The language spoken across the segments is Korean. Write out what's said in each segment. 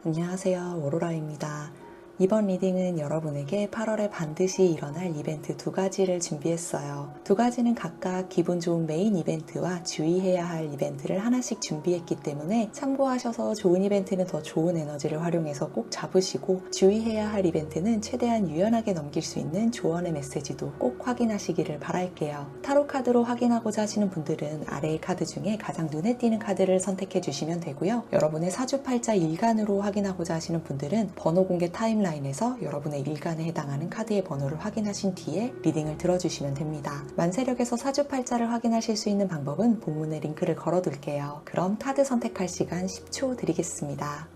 안녕하세요, 오로라입니다. 이번 리딩은 여러분에게 8월에 반드시 일어날 이벤트 두 가지를 준비했어요. 두 가지는 각각 기분 좋은 메인 이벤트와 주의해야 할 이벤트를 하나씩 준비했기 때문에 참고하셔서 좋은 이벤트는 더 좋은 에너지를 활용해서 꼭 잡으시고, 주의해야 할 이벤트는 최대한 유연하게 넘길 수 있는 조언의 메시지도 꼭 확인하시기를 바랄게요. 타로 카드로 확인하고자 하시는 분들은 아래의 카드 중에 가장 눈에 띄는 카드를 선택해 주시면 되고요. 여러분의 사주팔자 일간으로 확인하고자 하시는 분들은 번호 공개 타임라인에서 여러분의 일간에 해당하는 카드의 번호를 확인하신 뒤에 리딩을 들어주시면 됩니다. 만세력에서 사주팔자를 확인하실 수 있는 방법은 본문에 링크를 걸어둘게요. 그럼 카드 선택할 시간 10초 드리겠습니다.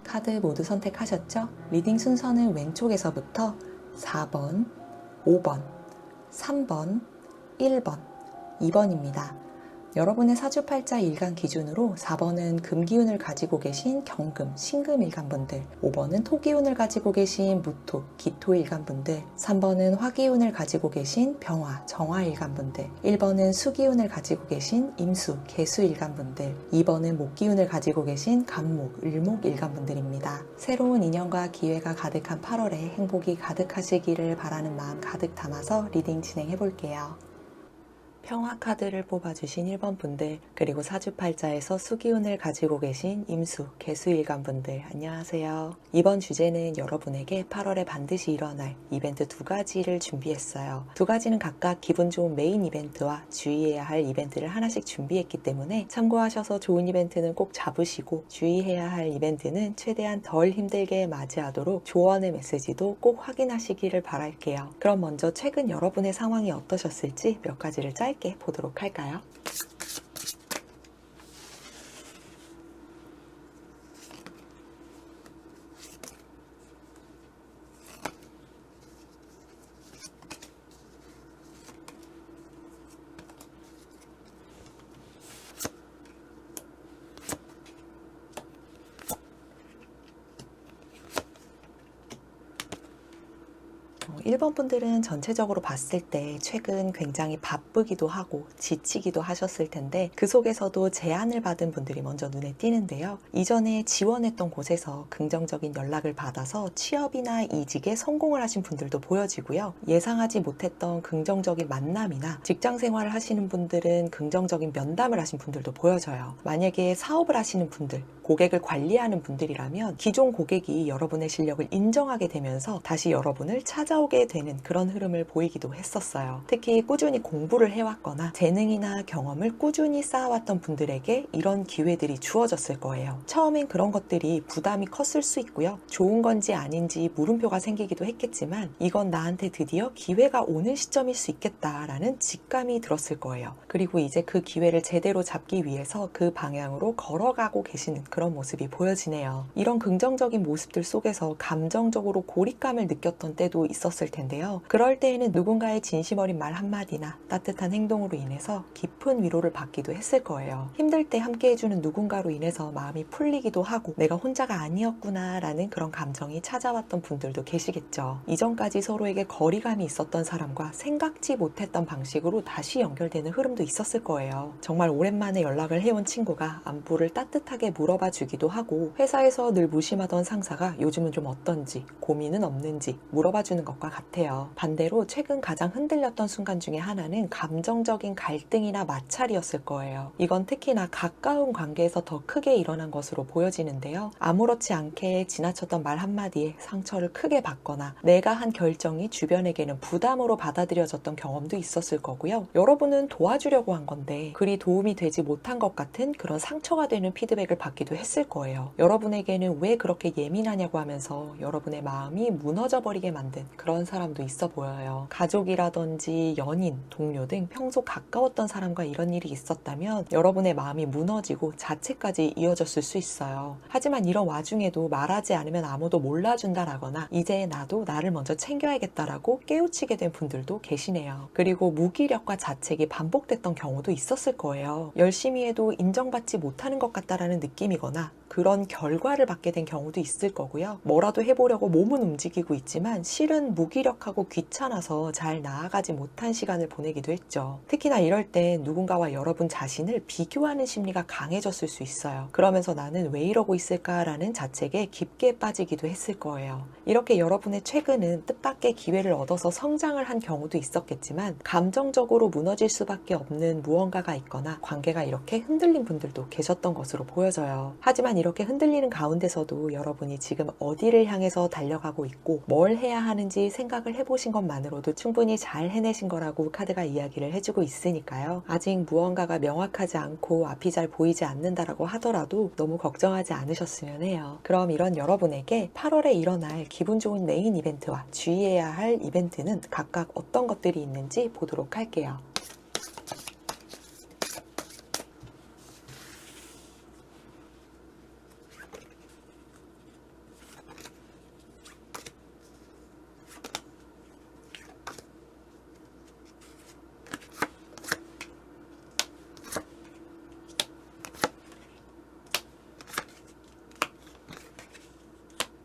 카드 모두 선택하셨죠? 리딩 순서는 왼쪽에서부터 4번, 5번, 3번, 1번, 2번입니다. 여러분의 사주팔자 일간 기준으로 4번은 금기운을 가지고 계신 경금, 신금 일간분들, 5번은 토기운을 가지고 계신 무토, 기토 일간분들, 3번은 화기운을 가지고 계신 병화, 정화 일간분들, 1번은 수기운을 가지고 계신 임수, 개수 일간분들, 2번은 목기운을 가지고 계신 간목, 을목 일간분들입니다. 새로운 인연과 기회가 가득한 8월에 행복이 가득하시기를 바라는 마음 가득 담아서 리딩 진행해 볼게요. 평화 카드를 뽑아주신 1번 분들, 그리고 사주팔자에서 수기운을 가지고 계신 임수, 개수일간 분들, 안녕하세요. 이번 주제는 여러분에게 8월에 반드시 일어날 이벤트 두 가지를 준비했어요. 두 가지는 각각 기분 좋은 메인 이벤트와 주의해야 할 이벤트를 하나씩 준비했기 때문에 참고하셔서 좋은 이벤트는 꼭 잡으시고, 주의해야 할 이벤트는 최대한 덜 힘들게 맞이하도록 조언의 메시지도 꼭 확인하시기를 바랄게요. 그럼 먼저 최근 여러분의 상황이 어떠셨을지 몇 가지를 짧게 보도록 할까요? 일 번 분들은 전체적으로 봤을 때 최근 굉장히 바쁘기도 하고 지치기도 하셨을 텐데, 그 속에서도 제안을 받은 분들이 먼저 눈에 띄는데요. 이전에 지원했던 곳에서 긍정적인 연락을 받아서 취업이나 이직에 성공을 하신 분들도 보여지고요. 예상하지 못했던 긍정적인 만남이나 직장 생활을 하시는 분들은 긍정적인 면담을 하신 분들도 보여져요. 만약에 사업을 하시는 분들, 고객을 관리하는 분들이라면 기존 고객이 여러분의 실력을 인정하게 되면서 다시 여러분을 찾아오게 되는 그런 흐름을 보이기도 했었어요. 특히 꾸준히 공부를 해왔거나 재능이나 경험을 꾸준히 쌓아왔던 분들에게 이런 기회들이 주어졌을 거예요. 처음엔 그런 것들이 부담이 컸을 수 있고요. 좋은 건지 아닌지 물음표가 생기기도 했겠지만, 이건 나한테 드디어 기회가 오는 시점일 수 있겠다라는 직감이 들었을 거예요. 그리고 이제 그 기회를 제대로 잡기 위해서 그 방향으로 걸어가고 계시는 그런 모습이 보여지네요. 이런 긍정적인 모습들 속에서 감정적으로 고립감을 느꼈던 때도 있었을 텐데요. 그럴 때에는 누군가의 진심 어린 말 한마디나 따뜻한 행동으로 인해서 깊은 위로를 받기도 했을 거예요. 힘들 때 함께 해주는 누군가로 인해서 마음이 풀리기도 하고, 내가 혼자가 아니었구나 라는 그런 감정이 찾아왔던 분들도 계시겠죠. 이전까지 서로에게 거리감이 있었던 사람과 생각지 못했던 방식으로 다시 연결되는 흐름도 있었을 거예요. 정말 오랜만에 연락을 해온 친구가 안부를 따뜻하게 물어봐 주기도 하고, 회사에서 늘 무심하던 상사가 요즘은 좀 어떤지, 고민은 없는지 물어봐 주는 것과 같아요. 반대로 최근 가장 흔들렸던 순간 중에 하나는 감정적인 갈등이나 마찰이었을 거예요. 이건 특히나 가까운 관계에서 더 크게 일어난 것으로 보여지는데요. 아무렇지 않게 지나쳤던 말 한마디에 상처를 크게 받거나 내가 한 결정이 주변에게는 부담으로 받아들여졌던 경험도 있었을 거고요. 여러분은 도와주려고 한 건데 그리 도움이 되지 못한 것 같은 그런 상처가 되는 피드백을 받기도 했을 거예요. 여러분에게는 왜 그렇게 예민하냐고 하면서 여러분의 마음이 무너져 버리게 만든 그런 사람도 있어 보여요. 가족이라든지 연인, 동료 등 평소 가까웠던 사람과 이런 일이 있었다면 여러분의 마음이 무너지고 자책까지 이어졌을 수 있어요. 하지만 이런 와중에도 말하지 않으면 아무도 몰라준다라거나 이제 나도 나를 먼저 챙겨야겠다라고 깨우치게 된 분들도 계시네요. 그리고 무기력과 자책이 반복됐던 경우도 있었을 거예요. 열심히 해도 인정받지 못하는 것 같다라는 느낌이거나 그런 결과를 받게 된 경우도 있을 거고요. 뭐라도 해보려고 몸은 움직이고 있지만 실은 무기력하고 귀찮아서 잘 나아가지 못한 시간을 보내기도 했죠. 특히나 이럴 때 누군가와 여러분 자신을 비교하는 심리가 강해졌을 수 있어요. 그러면서 나는 왜 이러고 있을까라는 자책에 깊게 빠지기도 했을 거예요. 이렇게 여러분의 최근은 뜻밖의 기회를 얻어서 성장을 한 경우도 있었겠지만 감정적으로 무너질 수밖에 없는 무언가가 있거나 관계가 이렇게 흔들린 분들도 계셨던 것으로 보여져요. 하지만 이렇게 흔들리는 가운데서도 여러분이 지금 어디를 향해서 달려가고 있고 뭘 해야 하는지 생각을 해보신 것만으로도 충분히 잘 해내신 거라고 카드가 이야기를 해주고 있으니까요. 아직 무언가가 명확하지 않고 앞이 잘 보이지 않는다라고 하더라도 너무 걱정하지 않으셨으면 해요. 그럼 이런 여러분에게 8월에 일어날 기분 좋은 메인 이벤트와 주의해야 할 이벤트는 각각 어떤 것들이 있는지 보도록 할게요.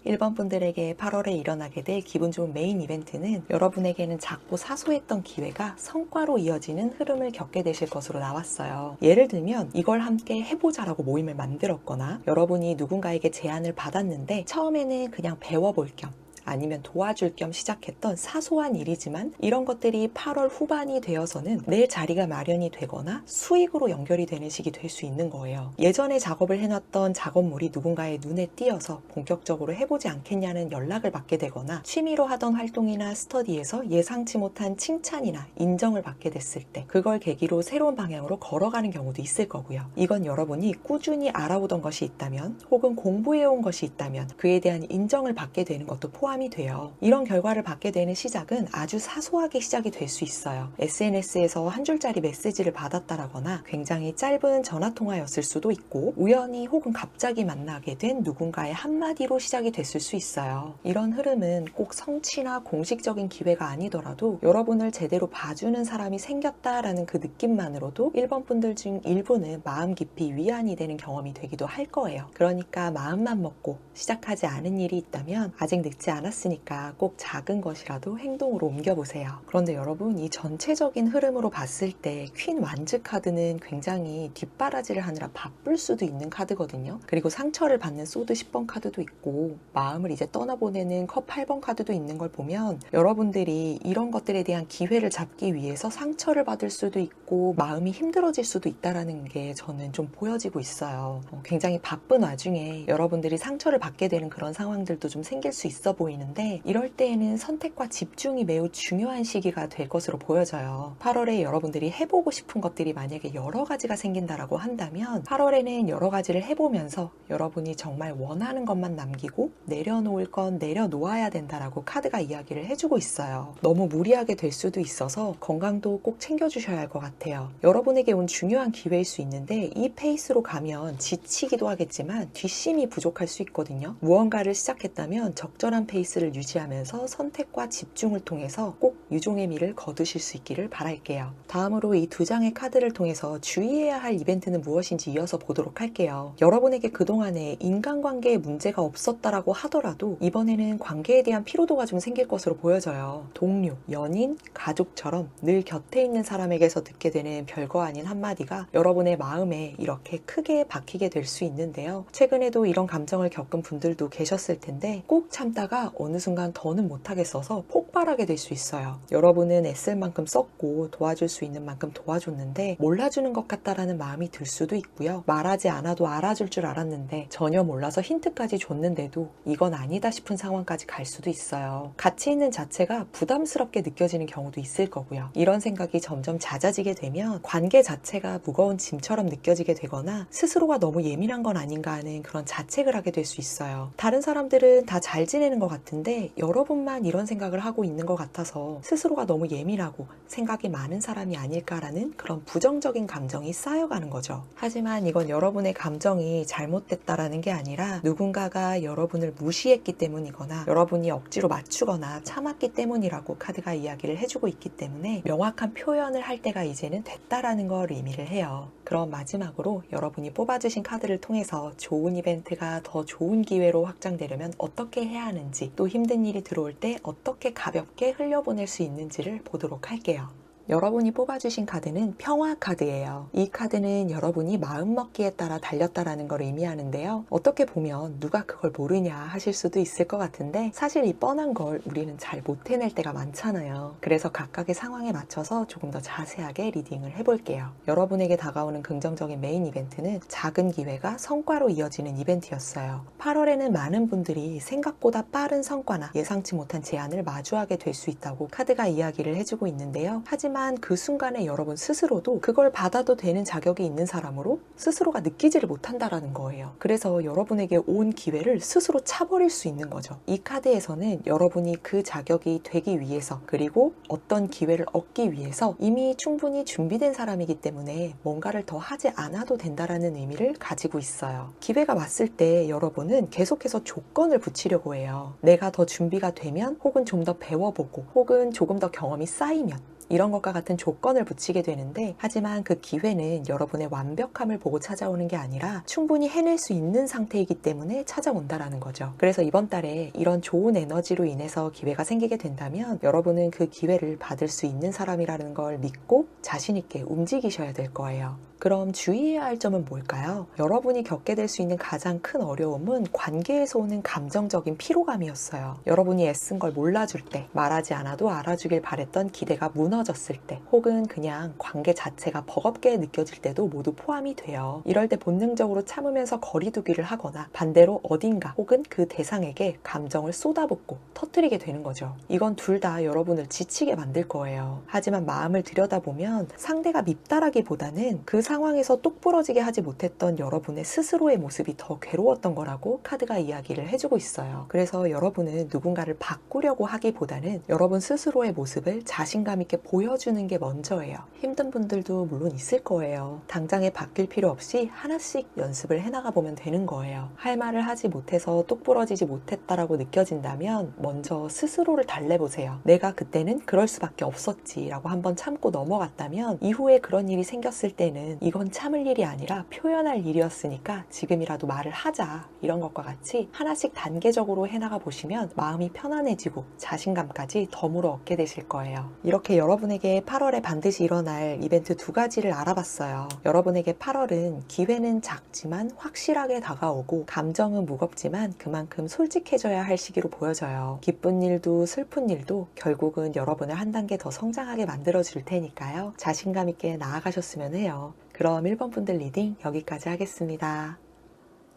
1번 분들에게 8월에 일어나게 될 기분 좋은 메인 이벤트는 여러분에게는 작고 사소했던 기회가 성과로 이어지는 흐름을 겪게 되실 것으로 나왔어요. 예를 들면 이걸 함께 해보자라고 모임을 만들었거나 여러분이 누군가에게 제안을 받았는데 처음에는 그냥 배워볼 겸 아니면 도와줄 겸 시작했던 사소한 일이지만 이런 것들이 8월 후반이 되어서는 내 자리가 마련이 되거나 수익으로 연결이 되는 시기 될 수 있는 거예요. 예전에 작업을 해놨던 작업물이 누군가의 눈에 띄어서 본격적으로 해보지 않겠냐는 연락을 받게 되거나 취미로 하던 활동이나 스터디에서 예상치 못한 칭찬이나 인정을 받게 됐을 때 그걸 계기로 새로운 방향으로 걸어가는 경우도 있을 거고요. 이건 여러분이 꾸준히 알아오던 것이 있다면 혹은 공부해온 것이 있다면 그에 대한 인정을 받게 되는 것도 포함이 돼요. 이런 결과를 받게 되는 시작은 아주 사소하게 시작이 될 수 있어요. SNS에서 한 줄짜리 메시지를 받았다라거나 굉장히 짧은 전화통화였을 수도 있고 우연히 혹은 갑자기 만나게 된 누군가의 한마디로 시작이 됐을 수 있어요. 이런 흐름은 꼭 성취나 공식적인 기회가 아니더라도 여러분을 제대로 봐주는 사람이 생겼다라는 그 느낌만으로도 1번 분들 중 일부는 마음 깊이 위안이 되는 경험이 되기도 할 거예요. 그러니까 마음만 먹고 시작하지 않은 일이 있다면 아직 늦지 않았으니까 꼭 작은 것이라도 행동으로 옮겨보세요. 그런데 여러분, 이 전체적인 흐름으로 봤을 때 퀸 완즈 카드는 굉장히 뒷바라지를 하느라 바쁠 수도 있는 카드거든요. 그리고 상처를 받는 소드 10번 카드도 있고 마음을 이제 떠나보내는 컵 8번 카드도 있는 걸 보면 여러분들이 이런 것들에 대한 기회를 잡기 위해서 상처를 받을 수도 있고 마음이 힘들어질 수도 있다는 게 저는 좀 보여지고 있어요. 굉장히 바쁜 와중에 여러분들이 상처를 받게 되는 그런 상황들도 좀 생길 수 있어 보이는데 이럴 때에는 선택과 집중이 매우 중요한 시기가 될 것으로 보여져요. 8월에 여러분들이 해보고 싶은 것들이 만약에 여러 가지가 생긴다라고 한다면 8월에는 여러 가지를 해보면서 여러분이 정말 원하는 것만 남기고 내려놓을 건 내려놓아야 된다라고 카드가 이야기를 해주고 있어요. 너무 무리하게 될 수도 있어서 건강도 꼭 챙겨주셔야 할 것 같아요. 여러분에게 온 중요한 기회일 수 있는데 이 페이스로 가면 지치기도 하겠지만 뒷심이 부족할 수 있거든요. 무언가를 시작했다면 적절한 페이스를 유지하면서 선택과 집중을 통해서 꼭 유종의 미를 거두실 수 있기를 바랄게요. 다음으로 이 두 장의 카드를 통해서 주의해야 할 이벤트는 무엇인지 이어서 보도록 할게요. 여러분에게 그동안에 인간관계에 문제가 없었다라고 하더라도 이번에는 관계에 대한 피로도가 좀 생길 것으로 보여져요. 동료, 연인, 가족처럼 늘 곁에 있는 사람에게서 듣게 되는 별거 아닌 한마디가 여러분의 마음에 이렇게 크게 박히게 될 수 있는데요. 최근에도 이런 감정을 겪은 분들도 계셨을 텐데 꼭 참다가 어느 순간 더는 못하겠어서 폭발하게 될 수 있어요. 여러분은 애쓸 만큼 썼고 도와줄 수 있는 만큼 도와줬는데 몰라주는 것 같다라는 마음이 들 수도 있고요. 말하지 않아도 알아줄 줄 알았는데 전혀 몰라서 힌트까지 줬는데도 이건 아니다 싶은 상황까지 갈 수도 있어요. 같이 있는 자체가 부담스럽게 느껴지는 경우도 있을 거고요. 이런 생각이 점점 잦아지게 되면 관계 자체가 무거운 짐처럼 느껴지게 되거나 스스로가 너무 예민한 건 아닌가 하는 그런 자책을 하게 될 수 있어요. 다른 사람들은 다 잘 지내는 것 같은데 여러분만 이런 생각을 하고 있는 것 같아서 스스로가 너무 예민하고 생각이 많은 사람이 아닐까라는 그런 부정적인 감정이 쌓여가는 거죠. 하지만 이건 여러분의 감정이 잘못됐다라는 게 아니라 누군가가 여러분을 무시했기 때문이거나 여러분이 억지로 맞추거나 참았기 때문이라고 카드가 이야기를 해주고 있기 때문에 명확한 표현을 할 때가 이제는 됐다라는 걸 의미를 해요. 그럼 마지막으로 여러분이 뽑아주신 카드를 통해서 좋은 이벤트가 더 좋은 기회로 확장되려면 어떻게 해야 하는지, 또 힘든 일이 들어올 때 어떻게 가볍게 흘려보낼 수 있는지를 보도록 할게요. 여러분이 뽑아주신 카드는 평화 카드예요. 이 카드는 여러분이 마음먹기에 따라 달렸다라는 걸 의미하는데요. 어떻게 보면 누가 그걸 모르냐 하실 수도 있을 것 같은데 사실 이 뻔한 걸 우리는 잘 못 해낼 때가 많잖아요. 그래서 각각의 상황에 맞춰서 조금 더 자세하게 리딩을 해볼게요. 여러분에게 다가오는 긍정적인 메인 이벤트는 작은 기회가 성과로 이어지는 이벤트였어요. 8월에는 많은 분들이 생각보다 빠른 성과나 예상치 못한 제안을 마주하게 될 수 있다고 카드가 이야기를 해주고 있는데요. 하지만 그 순간에 여러분 스스로도 그걸 받아도 되는 자격이 있는 사람으로 스스로가 느끼지를 못한다라는 거예요. 그래서 여러분에게 온 기회를 스스로 차버릴 수 있는 거죠. 이 카드에서는 여러분이 그 자격이 되기 위해서, 그리고 어떤 기회를 얻기 위해서 이미 충분히 준비된 사람이기 때문에 뭔가를 더 하지 않아도 된다라는 의미를 가지고 있어요. 기회가 왔을 때 여러분은 계속해서 조건을 붙이려고 해요. 내가 더 준비가 되면, 혹은 좀 더 배워보고, 혹은 조금 더 경험이 쌓이면, 이런 것과 같은 조건을 붙이게 되는데, 하지만 그 기회는 여러분의 완벽함을 보고 찾아오는 게 아니라 충분히 해낼 수 있는 상태이기 때문에 찾아온다라는 거죠. 그래서 이번 달에 이런 좋은 에너지로 인해서 기회가 생기게 된다면 여러분은 그 기회를 받을 수 있는 사람이라는 걸 믿고 자신 있게 움직이셔야 될 거예요. 그럼 주의해야 할 점은 뭘까요? 여러분이 겪게 될 수 있는 가장 큰 어려움은 관계에서 오는 감정적인 피로감이었어요. 여러분이 애쓴 걸 몰라줄 때, 말하지 않아도 알아주길 바랬던 기대가 무너졌을 때, 혹은 그냥 관계 자체가 버겁게 느껴질 때도 모두 포함이 돼요. 이럴 때 본능적으로 참으면서 거리두기를 하거나 반대로 어딘가 혹은 그 대상에게 감정을 쏟아붓고 터뜨리게 되는 거죠. 이건 둘 다 여러분을 지치게 만들 거예요. 하지만 마음을 들여다보면 상대가 밉다라기보다는 그 상황에서 똑부러지게 하지 못했던 여러분의 스스로의 모습이 더 괴로웠던 거라고 카드가 이야기를 해주고 있어요. 그래서 여러분은 누군가를 바꾸려고 하기보다는 여러분 스스로의 모습을 자신감 있게 보여주는 게 먼저예요. 힘든 분들도 물론 있을 거예요. 당장에 바뀔 필요 없이 하나씩 연습을 해나가 보면 되는 거예요. 할 말을 하지 못해서 똑부러지지 못했다라고 느껴진다면 먼저 스스로를 달래보세요. 내가 그때는 그럴 수밖에 없었지 라고 한번 참고 넘어갔다면 이후에 그런 일이 생겼을 때는 이건 참을 일이 아니라 표현할 일이었으니까 지금이라도 말을 하자, 이런 것과 같이 하나씩 단계적으로 해나가 보시면 마음이 편안해지고 자신감까지 덤으로 얻게 되실 거예요. 이렇게 여러분에게 8월에 반드시 일어날 이벤트 2가지를 알아봤어요. 여러분에게 8월은 기회는 작지만 확실하게 다가오고 감정은 무겁지만 그만큼 솔직해져야 할 시기로 보여져요. 기쁜 일도 슬픈 일도 결국은 여러분을 한 단계 더 성장하게 만들어 줄 테니까요. 자신감 있게 나아가셨으면 해요. 그럼 1번 분들 리딩 여기까지 하겠습니다.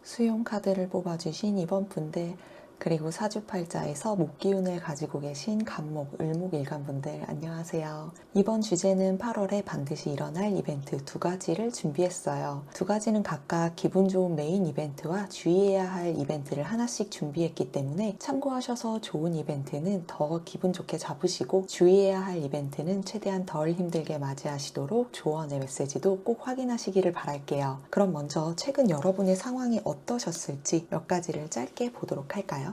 수용 카드를 뽑아주신 2번 분들, 그리고 사주팔자에서 목기운을 가지고 계신 간목, 을목, 일간분들 안녕하세요. 이번 주제는 8월에 반드시 일어날 이벤트 2가지를 준비했어요. 2가지는 각각 기분 좋은 메인 이벤트와 주의해야 할 이벤트를 하나씩 준비했기 때문에 참고하셔서 좋은 이벤트는 더 기분 좋게 잡으시고 주의해야 할 이벤트는 최대한 덜 힘들게 맞이하시도록 조언의 메시지도 꼭 확인하시기를 바랄게요. 그럼 먼저 최근 여러분의 상황이 어떠셨을지 몇 가지를 짧게 보도록 할까요?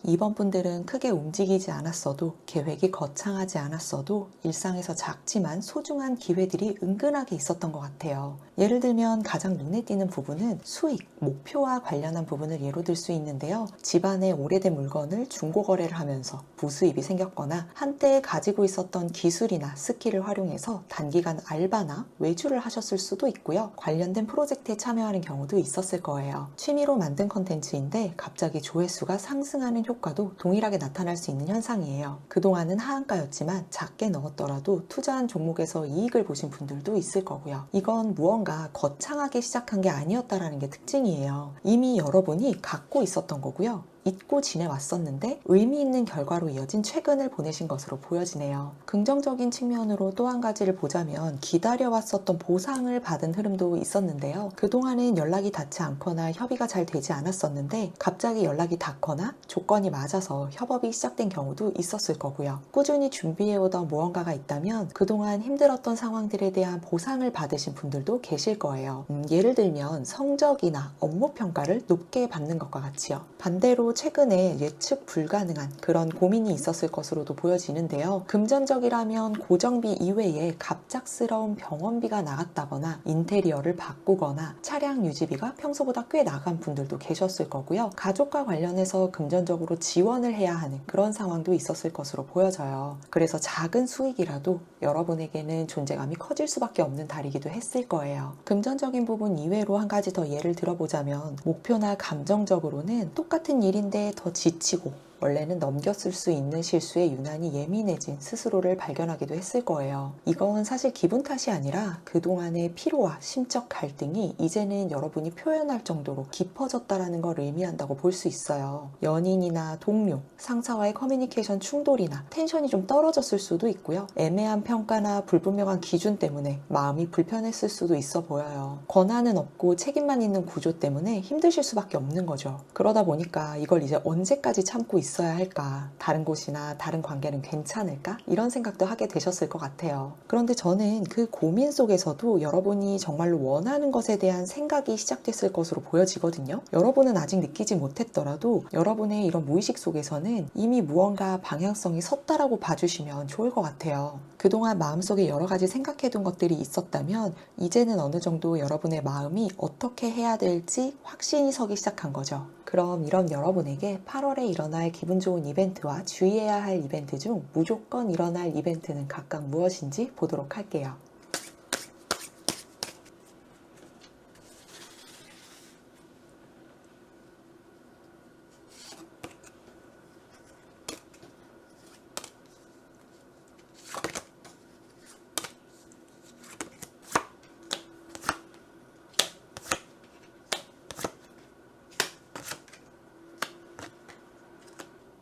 이번 분들은 크게 움직이지 않았어도, 계획이 거창하지 않았어도 일상에서 작지만 소중한 기회들이 은근하게 있었던 것 같아요. 예를 들면 가장 눈에 띄는 부분은 수익, 목표와 관련한 부분을 예로 들 수 있는데요. 집안에 오래된 물건을 중고 거래를 하면서 부수입이 생겼거나 한때 가지고 있었던 기술이나 스킬을 활용해서 단기간 알바나 외주를 하셨을 수도 있고요. 관련된 프로젝트에 참여하는 경우도 있었을 거예요. 취미로 만든 컨텐츠인데 갑자기 조회수가 상승하는 효과도 동일하게 나타날 수 있는 현상이에요. 그동안은 하한가였지만 작게 넣었더라도 투자한 종목에서 이익을 보신 분들도 있을 거고요. 이건 무언가 거창하게 시작한 게 아니었다라는 게 특징이에요. 이미 여러분이 갖고 있었던 거고요. 잊고 지내왔었는데 의미 있는 결과로 이어진 최근을 보내신 것으로 보여지네요. 긍정적인 측면으로 또 한 가지를 보자면 기다려왔었던 보상을 받은 흐름도 있었는데요. 그동안은 연락이 닿지 않거나 협의가 잘 되지 않았었는데 갑자기 연락이 닿거나 조건이 맞아서 협업이 시작된 경우도 있었을 거고요. 꾸준히 준비해오던 무언가가 있다면 그동안 힘들었던 상황들에 대한 보상을 받으신 분들도 계실 거예요. 예를 들면 성적이나 업무 평가를 높게 받는 것과 같이요. 반대로 최근에 예측 불가능한 그런 고민이 있었을 것으로도 보여지는데요. 금전적이라면 고정비 이외에 갑작스러운 병원비가 나갔다거나 인테리어를 바꾸거나 차량 유지비가 평소보다 꽤 나간 분들도 계셨을 거고요. 가족과 관련해서 금전적으로 지원을 해야 하는 그런 상황도 있었을 것으로 보여져요. 그래서 작은 수익이라도 여러분에게는 존재감이 커질 수밖에 없는 달이기도 했을 거예요. 금전적인 부분 이외로 한 가지 더 예를 들어보자면 목표나 감정적으로는 똑같은 일인데 더 지치고 원래는 넘겼을 수 있는 실수에 유난히 예민해진 스스로를 발견하기도 했을 거예요. 이건 사실 기분 탓이 아니라 그동안의 피로와 심적 갈등이 이제는 여러분이 표현할 정도로 깊어졌다라는 걸 의미한다고 볼 수 있어요. 연인이나 동료, 상사와의 커뮤니케이션 충돌이나 텐션이 좀 떨어졌을 수도 있고요. 애매한 평가나 불분명한 기준 때문에 마음이 불편했을 수도 있어 보여요. 권한은 없고 책임만 있는 구조 때문에 힘드실 수밖에 없는 거죠. 그러다 보니까 이걸 이제 언제까지 참고 있어야 할까? 다른 곳이나 다른 관계는 괜찮을까? 이런 생각도 하게 되셨을 것 같아요. 그런데 저는 그 고민 속에서도 여러분이 정말로 원하는 것에 대한 생각이 시작됐을 것으로 보여지거든요. 여러분은 아직 느끼지 못했더라도 여러분의 이런 무의식 속에서는 이미 무언가 방향성이 섰다라고 봐주시면 좋을 것 같아요. 그동안 마음속에 여러 가지 생각해둔 것들이 있었다면 이제는 어느 정도 여러분의 마음이 어떻게 해야 될지 확신이 서기 시작한 거죠. 그럼 이런 여러분에게 8월에 일어날 기분 좋은 이벤트와 주의해야 할 이벤트 중 무조건 일어날 이벤트는 각각 무엇인지 보도록 할게요.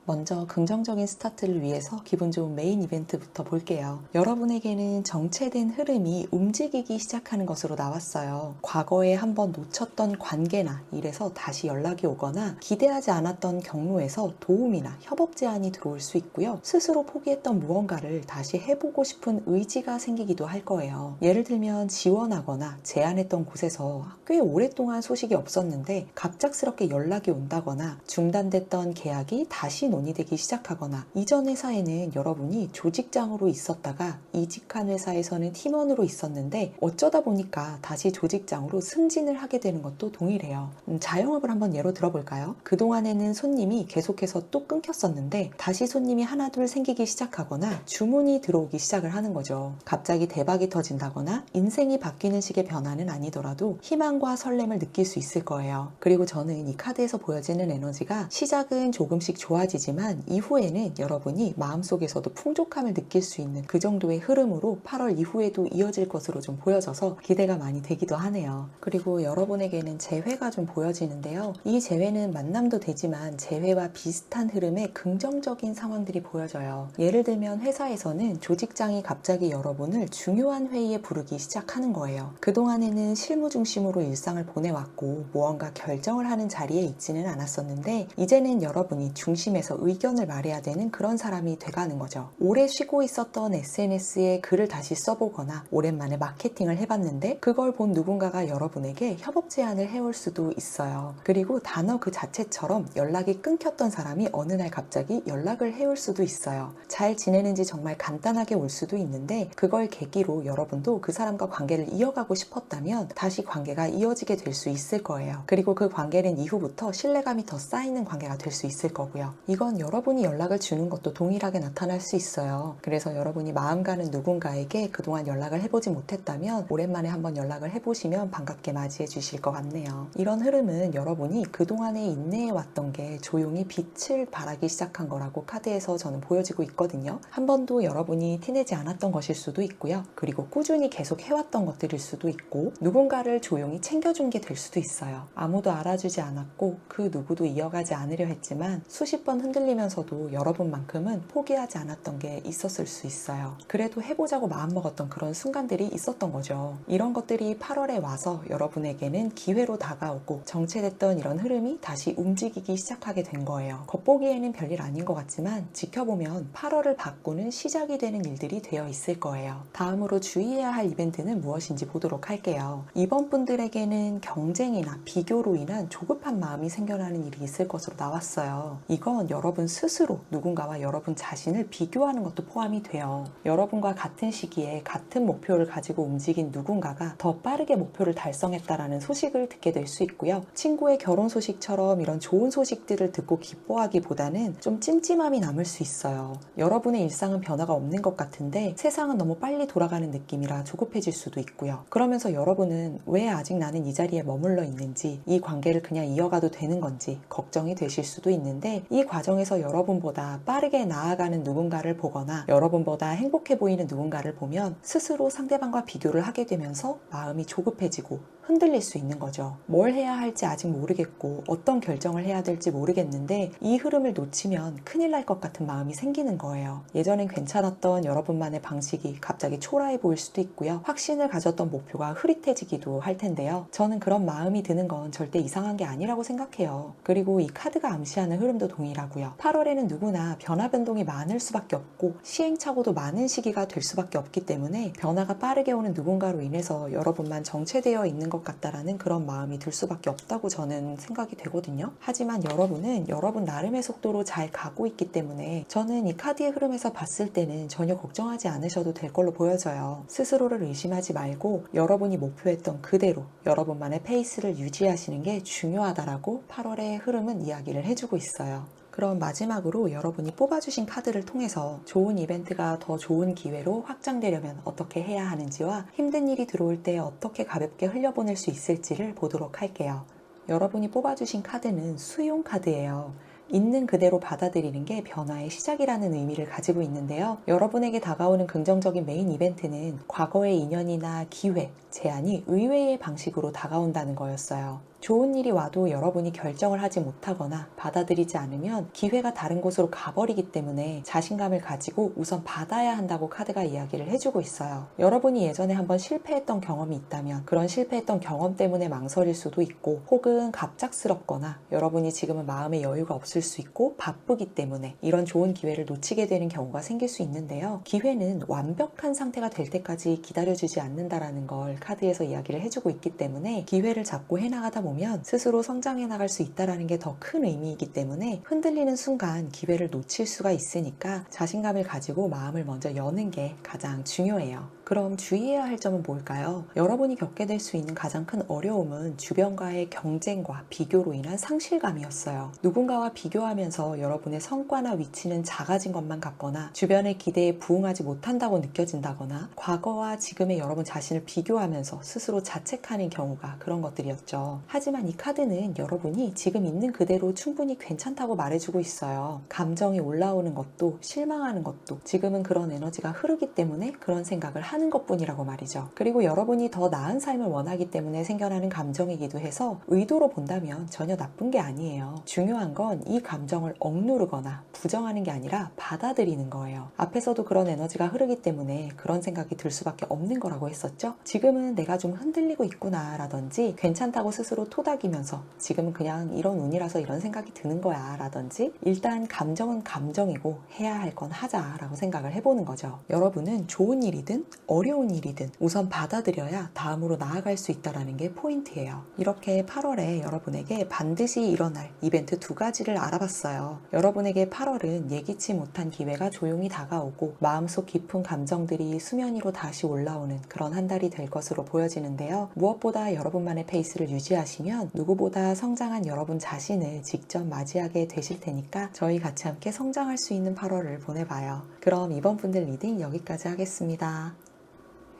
먼저 긍정적인 스타트를 위해서 기분 좋은 메인 이벤트부터 볼게요. 여러분에게는 정체된 흐름이 움직이기 시작하는 것으로 나왔어요. 과거에 한번 놓쳤던 관계나 일에서 다시 연락이 오거나 기대하지 않았던 경로에서 도움이나 협업 제안이 들어올 수 있고요. 스스로 포기했던 무언가를 다시 해보고 싶은 의지가 생기기도 할 거예요. 예를 들면 지원하거나 제안했던 곳에서 꽤 오랫동안 소식이 없었는데 갑작스럽게 연락이 온다거나 중단됐던 계약이 다시 논의되기 시작하거나 이전 회사에는 여러분이 조직장으로 있었다가 이직한 회사에서는 팀원으로 있었는데 어쩌다 보니까 다시 조직장으로 승진을 하게 되는 것도 동일해요. 자영업을 한번 예로 들어볼까요? 그동안에는 손님이 계속해서 또 끊겼었는데 다시 손님이 하나둘 생기기 시작하거나 주문이 들어오기 시작을 하는 거죠. 갑자기 대박이 터진다거나 인생이 바뀌는 식의 변화는 아니더라도 희망과 설렘을 느낄 수 있을 거예요. 그리고 저는 이 카드에서 보여지는 에너지가 시작은 조금씩 좋아지지만 이후에는 여러분이 마음속에서도 풍족함을 느낄 수 있는 그 정도의 흐름으로 8월 이후에도 이어질 것으로 좀 보여져서 기대가 많이 되기도 하네요. 그리고 여러분에게는 재회가 좀 보여지는데요. 이 재회는 만남도 되지만 재회와 비슷한 흐름의 긍정적인 상황들이 보여져요. 예를 들면 회사에서는 조직장이 갑자기 여러분을 중요한 회의에 부르기 시작하는 거예요. 그동안에는 실무 중심으로 일상을 보내왔고 무언가 결정을 하는 자리에 있지는 않았었는데 이제는 여러분이 중심에서 의견을 말해야 되는 그런 사람이 돼가는 거죠. 오래 쉬고 있었던 SNS에 글을 다시 써보거나 오랜만에 마케팅을 해봤는데 그걸 본 누군가가 여러분에게 협업 제안을 해올 수도 있어요. 그리고 단어 그 자체처럼 연락이 끊겼던 사람이 어느 날 갑자기 연락을 해올 수도 있어요. 잘 지내는지 정말 간단하게 올 수도 있는데 그걸 계기로 여러분도 그 사람과 관계를 이어가고 싶었다면 다시 관계가 이어지게 될 수 있을 거예요. 그리고 그 관계는 이후부터 신뢰감이 더 쌓이는 관계가 될 수 있을 거고요. 이건 여러분이 연락을 주는 것도 동일하게 나타날 수 있어요. 그래서 여러분이 마음 가는 누군가에게 그동안 연락을 해보지 못했다면 오랜만에 한번 연락을 해보시면 반갑게 맞이해 주실 것 같네요. 이런 흐름은 여러분이 그동안에 인내해왔던 게 조용히 빛을 발하기 시작한 거라고 카드에서 저는 보여지고 있거든요. 한 번도 여러분이 티내지 않았던 것일 수도 있고요. 그리고 꾸준히 계속 해왔던 것들일 수도 있고 누군가를 조용히 챙겨준 게 될 수도 있어요. 아무도 알아주지 않았고 그 누구도 이어가지 않으려 했지만 수십 번 흔들리면서도 여러분만큼은 포기하지 않았던 게 있었을 수 있어요. 그래도 해보자고 마음먹었던 그런 순간들이 있었던 거죠. 이런 것들이 8월에 와서 여러분에게는 기회로 다가오고 정체됐던 이런 흐름이 다시 움직이기 시작하게 된 거예요. 겉보기에는 별일 아닌 것 같지만 지켜보면 8월을 바꾸는 시작이 되는 일들이 되어 있을 거예요. 다음으로 주의해야 할 이벤트는 무엇인지 보도록 할게요. 이번 분들에게는 경쟁이나 비교로 인한 조급한 마음이 생겨나는 일이 있을 것으로 나왔어요. 이건 여러분 스스로 누군가와 여러분 자신을 비교하는 것도 포함이 돼요. 여러분과 같은 시기에 같은 목표를 가지고 움직인 누군가가 더 빠르게 목표를 달성했다라는 소식을 듣게 될 수 있고요. 친구의 결혼 소식처럼 이런 좋은 소식들을 듣고 기뻐하기보다는 좀 찜찜함이 남을 수 있어요. 여러분의 일상은 변화가 없는 것 같은데 세상은 너무 빨리 돌아가는 느낌이라 조급해질 수도 있고요. 그러면서 여러분은 왜 아직 나는 이 자리에 머물러 있는지, 이 관계를 그냥 이어가도 되는 건지 걱정이 되실 수도 있는데 이 과정에서 여러분보다 빠르게 나아가는 누군가를 보거나 여러분보다 행복해 보이는 누군가를 보면 스스로 상대방과 비교를 하게 되면서 마음이 조급해지고 흔들릴 수 있는 거죠. 뭘 해야 할지 아직 모르겠고 어떤 결정을 해야 될지 모르겠는데 이 흐름을 놓치면 큰일 날 것 같은 마음이 생기는 거예요. 예전엔 괜찮았던 여러분만의 방식이 갑자기 초라해 보일 수도 있고요. 확신을 가졌던 목표가 흐릿해지기도 할 텐데요. 저는 그런 마음이 드는 건 절대 이상한 게 아니라고 생각해요. 그리고 이 카드가 암시하는 흐름도 동일하고요. 8월에는 누구나 변화 변동이 많을 수밖에 없고 시행착오도 많은 시기가 될 수밖에 없기 때문에 변화가 빠르게 오는 누군가로 인해서 여러분만 정체되어 있는 것 같다라는 그런 마음이 들 수밖에 없다고 저는 생각이 되거든요. 하지만 여러분은 여러분 나름의 속도로 잘 가고 있기 때문에 저는 이 카드의 흐름에서 봤을 때는 전혀 걱정하지 않으셔도 될 걸로 보여져요. 스스로를 의심하지 말고 여러분이 목표했던 그대로 여러분만의 페이스를 유지하시는 게 중요하다라고 8월의 흐름은 이야기를 해주고 있어요. 그럼 마지막으로 여러분이 뽑아주신 카드를 통해서 좋은 이벤트가 더 좋은 기회로 확장되려면 어떻게 해야 하는지와 힘든 일이 들어올 때 어떻게 가볍게 흘려보낼 수 있을지를 보도록 할게요. 여러분이 뽑아주신 카드는 수용 카드예요. 있는 그대로 받아들이는 게 변화의 시작이라는 의미를 가지고 있는데요. 여러분에게 다가오는 긍정적인 메인 이벤트는 과거의 인연이나 기회, 제안이 의외의 방식으로 다가온다는 거였어요. 좋은 일이 와도 여러분이 결정을 하지 못하거나 받아들이지 않으면 기회가 다른 곳으로 가버리기 때문에 자신감을 가지고 우선 받아야 한다고 카드가 이야기를 해주고 있어요. 여러분이 예전에 한번 실패했던 경험이 있다면 그런 실패했던 경험 때문에 망설일 수도 있고 혹은 갑작스럽거나 여러분이 지금은 마음의 여유가 없을 수 있고 바쁘기 때문에 이런 좋은 기회를 놓치게 되는 경우가 생길 수 있는데요. 기회는 완벽한 상태가 될 때까지 기다려주지 않는다라는 걸 카드에서 이야기를 해주고 있기 때문에 기회를 잡고 해나가다 보면 스스로 성장해 나갈 수 있다는 게 더 큰 의미이기 때문에 흔들리는 순간 기회를 놓칠 수가 있으니까 자신감을 가지고 마음을 먼저 여는 게 가장 중요해요. 그럼 주의해야 할 점은 뭘까요? 여러분이 겪게 될 수 있는 가장 큰 어려움은 주변과의 경쟁과 비교로 인한 상실감이었어요. 누군가와 비교하면서 여러분의 성과나 위치는 작아진 것만 같거나 주변의 기대에 부응하지 못한다고 느껴진다거나 과거와 지금의 여러분 자신을 비교하면서 스스로 자책하는 경우가 그런 것들이었죠. 하지만 이 카드는 여러분이 지금 있는 그대로 충분히 괜찮다고 말해주고 있어요. 감정이 올라오는 것도 실망하는 것도 지금은 그런 에너지가 흐르기 때문에 그런 생각을 하는 것뿐이라고 말이죠. 그리고 여러분이 더 나은 삶을 원하기 때문에 생겨나는 감정이기도 해서 의도로 본다면 전혀 나쁜 게 아니에요. 중요한 건 이 감정을 억누르거나 부정하는 게 아니라 받아들이는 거예요. 앞에서도 그런 에너지가 흐르기 때문에 그런 생각이 들 수밖에 없는 거라고 했었죠. 지금은 내가 좀 흔들리고 있구나 라든지 괜찮다고 스스로 토닥이면서 지금은 그냥 이런 운이라서 이런 생각이 드는 거야 라든지 일단 감정은 감정이고 해야 할 건 하자 라고 생각을 해보는 거죠. 여러분은 좋은 일이든 어려운 일이든 우선 받아들여야 다음으로 나아갈 수 있다는 게 포인트예요. 이렇게 8월에 여러분에게 반드시 일어날 이벤트 2가지를 알아봤어요. 여러분에게 8월은 예기치 못한 기회가 조용히 다가오고 마음속 깊은 감정들이 수면 위로 다시 올라오는 그런 한 달이 될 것으로 보여지는데요. 무엇보다 여러분만의 페이스를 유지하시면 누구보다 성장한 여러분 자신을 직접 맞이하게 되실 테니까 저희 같이 함께 성장할 수 있는 8월을 보내봐요. 그럼 이번 분들 리딩 여기까지 하겠습니다.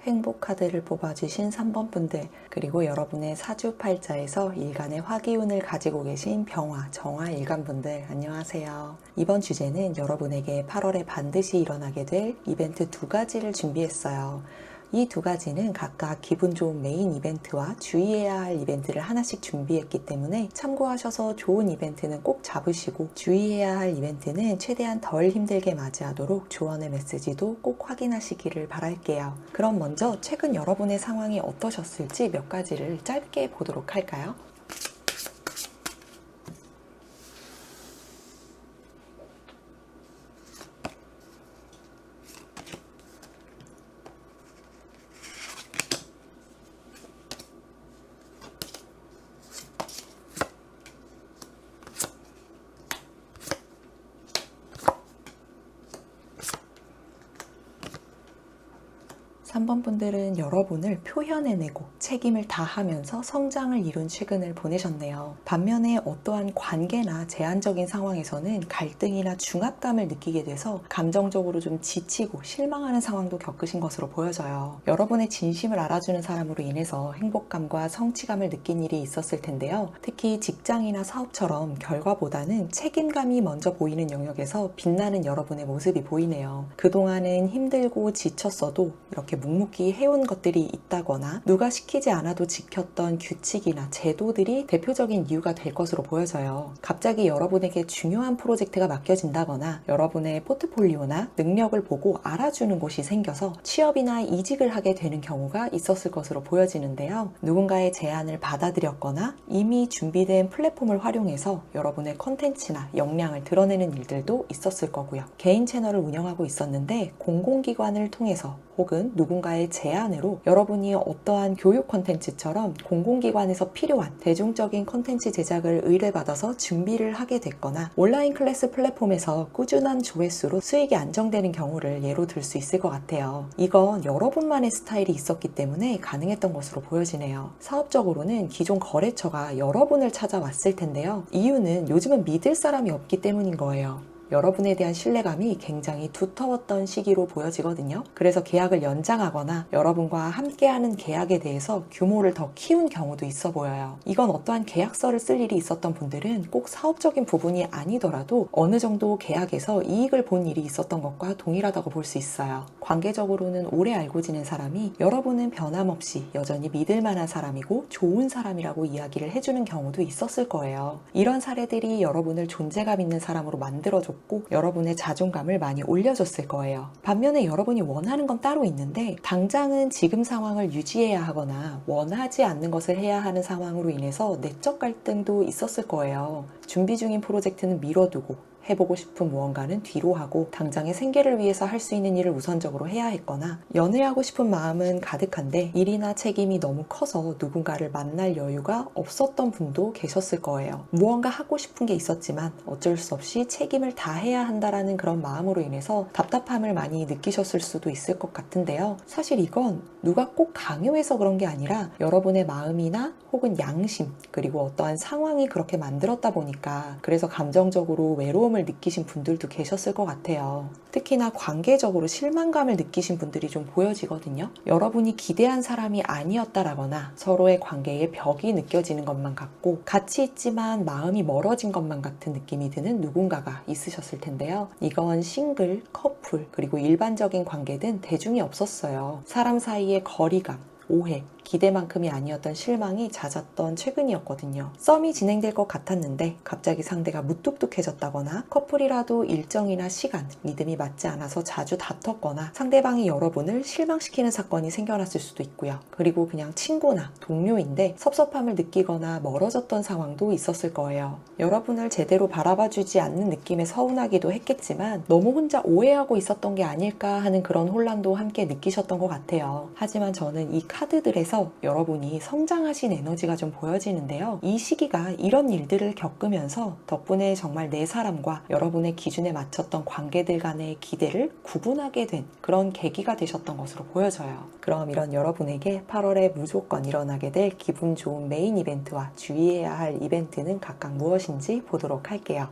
행복 카드를 뽑아주신 3번 분들, 그리고 여러분의 사주팔자에서 일간의 화기운을 가지고 계신 병화, 정화 일간 분들 안녕하세요. 이번 주제는 여러분에게 8월에 반드시 일어나게 될 이벤트 2가지를 준비했어요. 이 2가지는 각각 기분 좋은 메인 이벤트와 주의해야 할 이벤트를 하나씩 준비했기 때문에 참고하셔서 좋은 이벤트는 꼭 잡으시고 주의해야 할 이벤트는 최대한 덜 힘들게 맞이하도록 조언의 메시지도 꼭 확인하시기를 바랄게요. 그럼 먼저 최근 여러분의 상황이 어떠셨을지 몇 가지를 짧게 보도록 할까요? 3번 분들은 여러분을 표현해내고 책임을 다하면서 성장을 이룬 최근을 보내셨네요. 반면에 어떠한 관계나 제한적인 상황에서는 갈등이나 중압감을 느끼게 돼서 감정적으로 좀 지치고 실망하는 상황도 겪으신 것으로 보여져요. 여러분의 진심을 알아주는 사람으로 인해서 행복감과 성취감을 느낀 일이 있었을 텐데요. 특히 직장이나 사업처럼 결과보다는 책임감이 먼저 보이는 영역에서 빛나는 여러분의 모습이 보이네요. 그동안은 힘들고 지쳤어도 이렇게 묵묵히 해온 것들이 있다거나 누가 시키지 않아도 지켰던 규칙이나 제도들이 대표적인 이유가 될 것으로 보여져요. 갑자기 여러분에게 중요한 프로젝트가 맡겨진다거나 여러분의 포트폴리오나 능력을 보고 알아주는 곳이 생겨서 취업이나 이직을 하게 되는 경우가 있었을 것으로 보여지는데요. 누군가의 제안을 받아들였거나 이미 준비된 플랫폼을 활용해서 여러분의 컨텐츠나 역량을 드러내는 일들도 있었을 거고요. 개인 채널을 운영하고 있었는데 공공기관을 통해서 혹은 누군가의 제안으로 여러분이 어떠한 교육 콘텐츠처럼 공공기관에서 필요한 대중적인 콘텐츠 제작을 의뢰받아서 준비를 하게 됐거나 온라인 클래스 플랫폼에서 꾸준한 조회수로 수익이 안정되는 경우를 예로 들 수 있을 것 같아요. 이건 여러분만의 스타일이 있었기 때문에 가능했던 것으로 보여지네요. 사업적으로는 기존 거래처가 여러분을 찾아왔을 텐데요. 이유는 요즘은 믿을 사람이 없기 때문인 거예요. 여러분에 대한 신뢰감이 굉장히 두터웠던 시기로 보여지거든요. 그래서 계약을 연장하거나 여러분과 함께하는 계약에 대해서 규모를 더 키운 경우도 있어 보여요. 이건 어떠한 계약서를 쓸 일이 있었던 분들은 꼭 사업적인 부분이 아니더라도 어느 정도 계약에서 이익을 본 일이 있었던 것과 동일하다고 볼 수 있어요. 관계적으로는 오래 알고 지낸 사람이 여러분은 변함없이 여전히 믿을 만한 사람이고 좋은 사람이라고 이야기를 해주는 경우도 있었을 거예요. 이런 사례들이 여러분을 존재감 있는 사람으로 만들어줬고 여러분의 자존감을 많이 올려줬을 거예요. 반면에 여러분이 원하는 건 따로 있는데 당장은 지금 상황을 유지해야 하거나 원하지 않는 것을 해야 하는 상황으로 인해서 내적 갈등도 있었을 거예요. 준비 중인 프로젝트는 미뤄두고 해보고 싶은 무언가는 뒤로 하고 당장의 생계를 위해서 할 수 있는 일을 우선적으로 해야 했거나 연애하고 싶은 마음은 가득한데 일이나 책임이 너무 커서 누군가를 만날 여유가 없었던 분도 계셨을 거예요. 무언가 하고 싶은 게 있었지만 어쩔 수 없이 책임을 다해야 한다라는 그런 마음으로 인해서 답답함을 많이 느끼셨을 수도 있을 것 같은데요. 사실 이건 누가 꼭 강요해서 그런 게 아니라 여러분의 마음이나 혹은 양심 그리고 어떠한 상황이 그렇게 만들었다 보니까 그래서 감정적으로 외로움을 느끼신 분들도 계셨을 것 같아요. 특히나 관계적으로 실망감을 느끼신 분들이 좀 보여지거든요. 여러분이 기대한 사람이 아니었다라거나 서로의 관계에 벽이 느껴지는 것만 같고 같이 있지만 마음이 멀어진 것만 같은 느낌이 드는 누군가가 있으셨을 텐데요. 이건 싱글, 커플, 그리고 일반적인 관계든 대중이 없었어요. 사람 사이의 거리감, 오해, 기대만큼이 아니었던 실망이 잦았던 최근이었거든요. 썸이 진행될 것 같았는데 갑자기 상대가 무뚝뚝해졌다거나 커플이라도 일정이나 시간, 리듬이 맞지 않아서 자주 다퉜거나 상대방이 여러분을 실망시키는 사건이 생겨났을 수도 있고요. 그리고 그냥 친구나 동료인데 섭섭함을 느끼거나 멀어졌던 상황도 있었을 거예요. 여러분을 제대로 바라봐주지 않는 느낌에 서운하기도 했겠지만 너무 혼자 오해하고 있었던 게 아닐까 하는 그런 혼란도 함께 느끼셨던 것 같아요. 하지만 저는 이 카드들에서 여러분이 성장하신 에너지가 좀 보여지는데요. 이 시기가 이런 일들을 겪으면서 덕분에 정말 내 사람과 여러분의 기준에 맞췄던 관계들 간의 기대를 구분하게 된 그런 계기가 되셨던 것으로 보여져요. 그럼 이런 여러분에게 8월에 무조건 일어나게 될 기분 좋은 메인 이벤트와 주의해야 할 이벤트는 각각 무엇인지 보도록 할게요.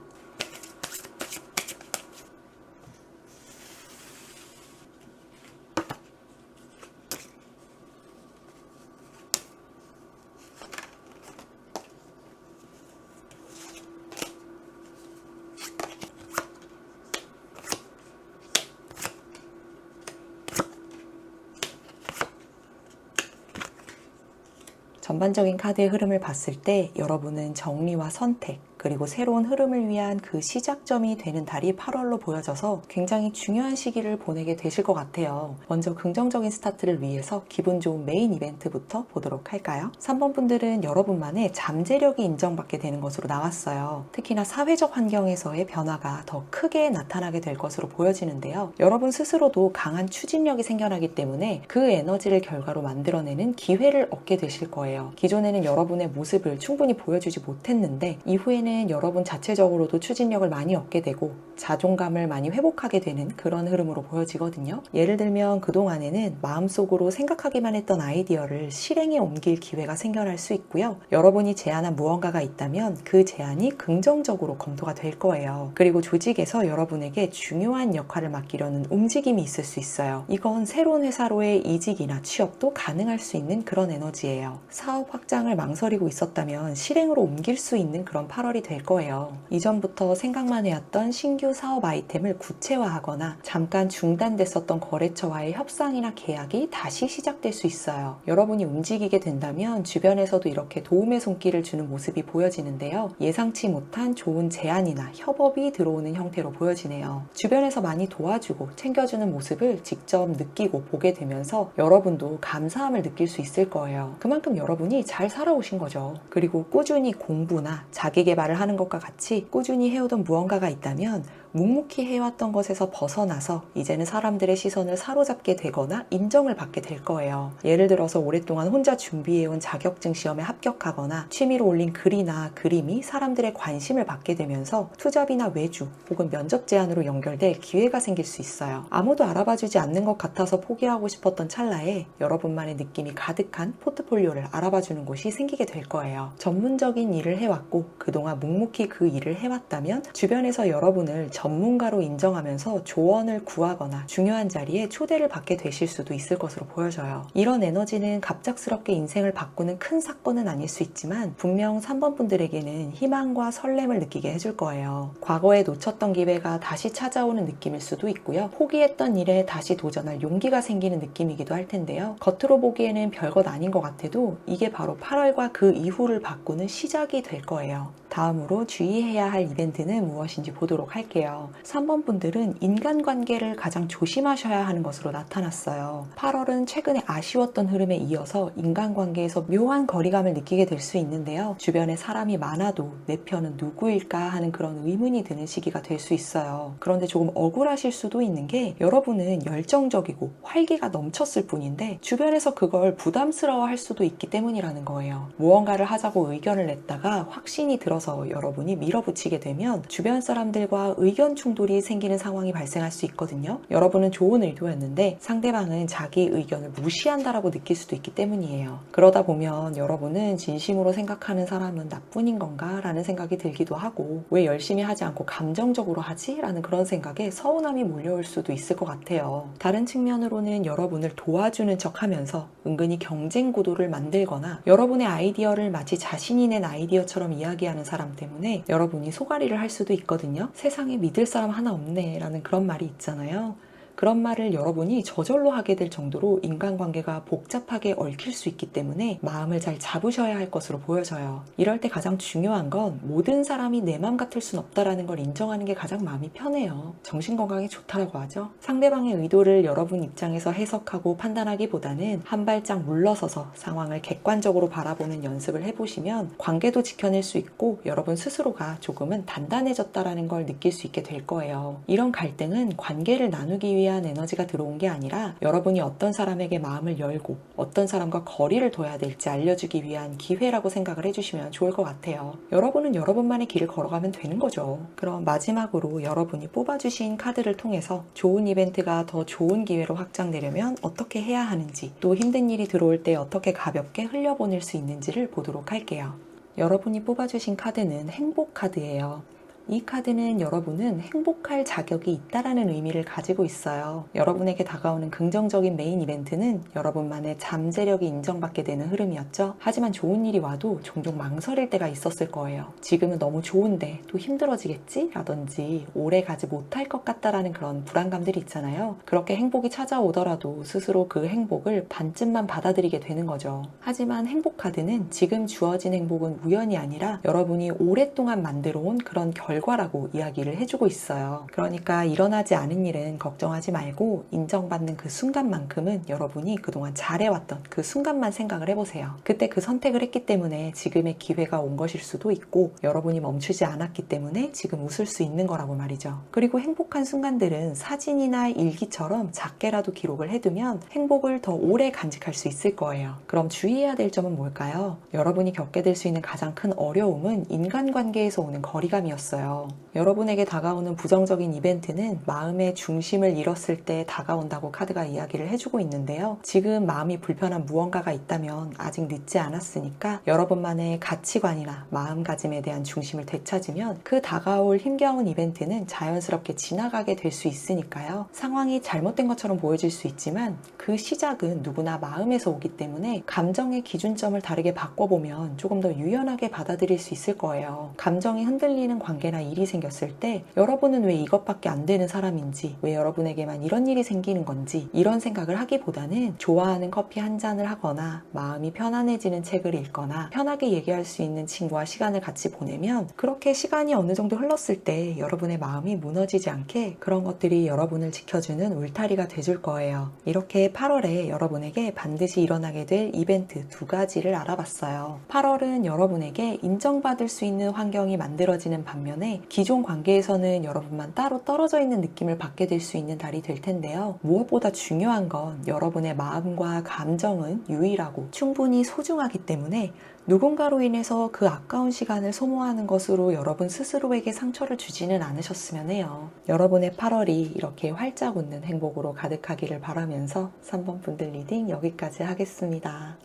전반적인 카드의 흐름을 봤을 때 여러분은 정리와 선택, 그리고 새로운 흐름을 위한 그 시작점이 되는 달이 8월로 보여져서 굉장히 중요한 시기를 보내게 되실 것 같아요. 먼저 긍정적인 스타트를 위해서 기분 좋은 메인 이벤트부터 보도록 할까요? 3번 분들은 여러분만의 잠재력이 인정받게 되는 것으로 나왔어요. 특히나 사회적 환경에서의 변화가 더 크게 나타나게 될 것으로 보여지는데요. 여러분 스스로도 강한 추진력이 생겨나기 때문에 그 에너지를 결과로 만들어내는 기회를 얻게 되실 거예요. 기존에는 여러분의 모습을 충분히 보여주지 못했는데 이후에는 여러분 자체적으로도 추진력을 많이 얻게 되고 자존감을 많이 회복하게 되는 그런 흐름으로 보여지거든요. 예를 들면 그동안에는 마음속으로 생각하기만 했던 아이디어를 실행에 옮길 기회가 생겨날 수 있고요. 여러분이 제안한 무언가가 있다면 그 제안이 긍정적으로 검토가 될 거예요. 그리고 조직에서 여러분에게 중요한 역할을 맡기려는 움직임이 있을 수 있어요. 이건 새로운 회사로의 이직이나 취업도 가능할 수 있는 그런 에너지예요. 사업 확장을 망설이고 있었다면 실행으로 옮길 수 있는 그런 8월이 될 거예요. 이전부터 생각만 해왔던 신규 사업 아이템을 구체화하거나 잠깐 중단됐었던 거래처와의 협상이나 계약이 다시 시작될 수 있어요. 여러분이 움직이게 된다면 주변에서도 이렇게 도움의 손길을 주는 모습이 보여지는데요. 예상치 못한 좋은 제안이나 협업이 들어오는 형태로 보여지네요. 주변에서 많이 도와주고 챙겨주는 모습을 직접 느끼고 보게 되면서 여러분도 감사함을 느낄 수 있을 거예요. 그만큼 여러분이 잘 살아오신 거죠. 그리고 꾸준히 공부나 자기 개발을 하는 것과 같이 꾸준히 해오던 무언가가 있다면 묵묵히 해왔던 것에서 벗어나서 이제는 사람들의 시선을 사로잡게 되거나 인정을 받게 될 거예요. 예를 들어서 오랫동안 혼자 준비해온 자격증 시험에 합격하거나 취미로 올린 글이나 그림이 사람들의 관심을 받게 되면서 투잡이나 외주 혹은 면접 제안으로 연결될 기회가 생길 수 있어요. 아무도 알아봐주지 않는 것 같아서 포기하고 싶었던 찰나에 여러분만의 느낌이 가득한 포트폴리오를 알아봐주는 곳이 생기게 될 거예요. 전문적인 일을 해왔고 그동안 묵묵히 그 일을 해왔다면 주변에서 여러분을 전문가로 인정하면서 조언을 구하거나 중요한 자리에 초대를 받게 되실 수도 있을 것으로 보여져요. 이런 에너지는 갑작스럽게 인생을 바꾸는 큰 사건은 아닐 수 있지만 분명 3번 분들에게는 희망과 설렘을 느끼게 해줄 거예요. 과거에 놓쳤던 기회가 다시 찾아오는 느낌일 수도 있고요. 포기했던 일에 다시 도전할 용기가 생기는 느낌이기도 할 텐데요. 겉으로 보기에는 별것 아닌 것 같아도 이게 바로 8월과 그 이후를 바꾸는 시작이 될 거예요. 다음으로 주의해야 할 이벤트는 무엇인지 보도록 할게요. 3번 분들은 인간관계를 가장 조심하셔야 하는 것으로 나타났어요. 8월은 최근에 아쉬웠던 흐름에 이어서 인간관계에서 묘한 거리감을 느끼게 될 수 있는데요. 주변에 사람이 많아도 내 편은 누구일까 하는 그런 의문이 드는 시기가 될 수 있어요. 그런데 조금 억울하실 수도 있는 게 여러분은 열정적이고 활기가 넘쳤을 뿐인데 주변에서 그걸 부담스러워할 수도 있기 때문이라는 거예요. 무언가를 하자고 의견을 냈다가 확신이 들어서 여러분이 밀어붙이게 되면 주변 사람들과 의견 충돌이 생기는 상황이 발생할 수 있거든요. 여러분은 좋은 의도였는데 상대방은 자기 의견을 무시한다라고 느낄 수도 있기 때문이에요. 그러다 보면 여러분은 진심으로 생각하는 사람은 나뿐인 건가? 라는 생각이 들기도 하고 왜 열심히 하지 않고 감정적으로 하지? 라는 그런 생각에 서운함이 몰려올 수도 있을 것 같아요. 다른 측면으로는 여러분을 도와주는 척 하면서 은근히 경쟁 구도를 만들거나 여러분의 아이디어를 마치 자신이 낸 아이디어처럼 이야기하는 사람 때문에 여러분이 소가리를 할 수도 있거든요. 세상에 믿을 사람 하나 없네 라는 그런 말이 있잖아요. 그런 말을 여러분이 저절로 하게 될 정도로 인간관계가 복잡하게 얽힐 수 있기 때문에 마음을 잘 잡으셔야 할 것으로 보여져요. 이럴 때 가장 중요한 건 모든 사람이 내 맘 같을 순 없다라는 걸 인정하는 게 가장 마음이 편해요. 정신건강에 좋다라고 하죠. 상대방의 의도를 여러분 입장에서 해석하고 판단하기보다는 한 발짝 물러서서 상황을 객관적으로 바라보는 연습을 해보시면 관계도 지켜낼 수 있고 여러분 스스로가 조금은 단단해졌다라는 걸 느낄 수 있게 될 거예요. 이런 갈등은 관계를 나누기 위한 에너지가 들어온 게 아니라 여러분이 어떤 사람에게 마음을 열고 어떤 사람과 거리를 둬야 될지 알려주기 위한 기회라고 생각을 해주시면 좋을 것 같아요. 여러분은 여러분만의 길을 걸어가면 되는 거죠. 그럼 마지막으로 여러분이 뽑아주신 카드를 통해서 좋은 이벤트가 더 좋은 기회로 확장되려면 어떻게 해야 하는지, 또 힘든 일이 들어올 때 어떻게 가볍게 흘려보낼 수 있는지를 보도록 할게요. 여러분이 뽑아주신 카드는 행복 카드예요. 이 카드는 여러분은 행복할 자격이 있다라는 의미를 가지고 있어요. 여러분에게 다가오는 긍정적인 메인 이벤트는 여러분만의 잠재력이 인정받게 되는 흐름이었죠. 하지만 좋은 일이 와도 종종 망설일 때가 있었을 거예요. 지금은 너무 좋은데 또 힘들어지겠지? 라든지 오래 가지 못할 것 같다라는 그런 불안감들이 있잖아요. 그렇게 행복이 찾아오더라도 스스로 그 행복을 반쯤만 받아들이게 되는 거죠. 하지만 행복 카드는 지금 주어진 행복은 우연이 아니라 여러분이 오랫동안 만들어온 그런 결과라고 이야기를 해주고 있어요. 그러니까 일어나지 않은 일은 걱정하지 말고 인정받는 그 순간만큼은 여러분이 그동안 잘해왔던 그 순간만 생각을 해보세요. 그때 그 선택을 했기 때문에 지금의 기회가 온 것일 수도 있고 여러분이 멈추지 않았기 때문에 지금 웃을 수 있는 거라고 말이죠. 그리고 행복한 순간들은 사진이나 일기처럼 작게라도 기록을 해두면 행복을 더 오래 간직할 수 있을 거예요. 그럼 주의해야 될 점은 뭘까요? 여러분이 겪게 될 수 있는 가장 큰 어려움은 인간관계에서 오는 거리감이었어요. 여러분에게 다가오는 부정적인 이벤트는 마음의 중심을 잃었을 때 다가온다고 카드가 이야기를 해주고 있는데요. 지금 마음이 불편한 무언가가 있다면 아직 늦지 않았으니까 여러분만의 가치관이나 마음가짐에 대한 중심을 되찾으면 그 다가올 힘겨운 이벤트는 자연스럽게 지나가게 될 수 있으니까요. 상황이 잘못된 것처럼 보여질 수 있지만 그 시작은 누구나 마음에서 오기 때문에 감정의 기준점을 다르게 바꿔보면 조금 더 유연하게 받아들일 수 있을 거예요. 감정이 흔들리는 관계나 일이 생겼을 때 여러분은 왜 이것밖에 안 되는 사람인지, 왜 여러분에게만 이런 일이 생기는 건지 이런 생각을 하기보다는 좋아하는 커피 한 잔을 하거나 마음이 편안해지는 책을 읽거나 편하게 얘기할 수 있는 친구와 시간을 같이 보내면 그렇게 시간이 어느 정도 흘렀을 때 여러분의 마음이 무너지지 않게 그런 것들이 여러분을 지켜주는 울타리가 돼줄 거예요. 이렇게 8월에 여러분에게 반드시 일어나게 될 이벤트 2가지를 알아봤어요. 8월은 여러분에게 인정받을 수 있는 환경이 만들어지는 반면에 기존 관계에서는 여러분만 따로 떨어져 있는 느낌을 받게 될 수 있는 달이 될 텐데요. 무엇보다 중요한 건 여러분의 마음과 감정은 유일하고 충분히 소중하기 때문에 누군가로 인해서 그 아까운 시간을 소모하는 것으로 여러분 스스로에게 상처를 주지는 않으셨으면 해요. 여러분의 8월이 이렇게 활짝 웃는 행복으로 가득하기를 바라면서 3번 분들 리딩 여기까지 하겠습니다.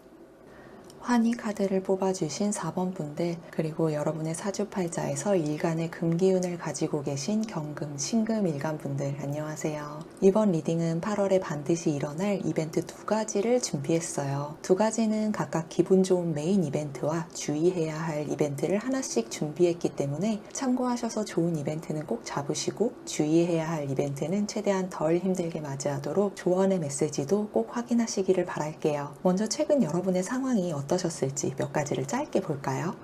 환희 카드를 뽑아주신 4번 분들, 그리고 여러분의 사주팔자에서 일간의 금기운을 가지고 계신 경금, 신금 일간 분들 안녕하세요. 이번 리딩은 8월에 반드시 일어날 이벤트 2가지를 준비했어요. 2가지는 각각 기분 좋은 메인 이벤트와 주의해야 할 이벤트를 하나씩 준비했기 때문에 참고하셔서 좋은 이벤트는 꼭 잡으시고 주의해야 할 이벤트는 최대한 덜 힘들게 맞이하도록 조언의 메시지도 꼭 확인하시기를 바랄게요. 먼저 최근 여러분의 상황이 어떠셨을지 몇 가지를 짧게 볼까요?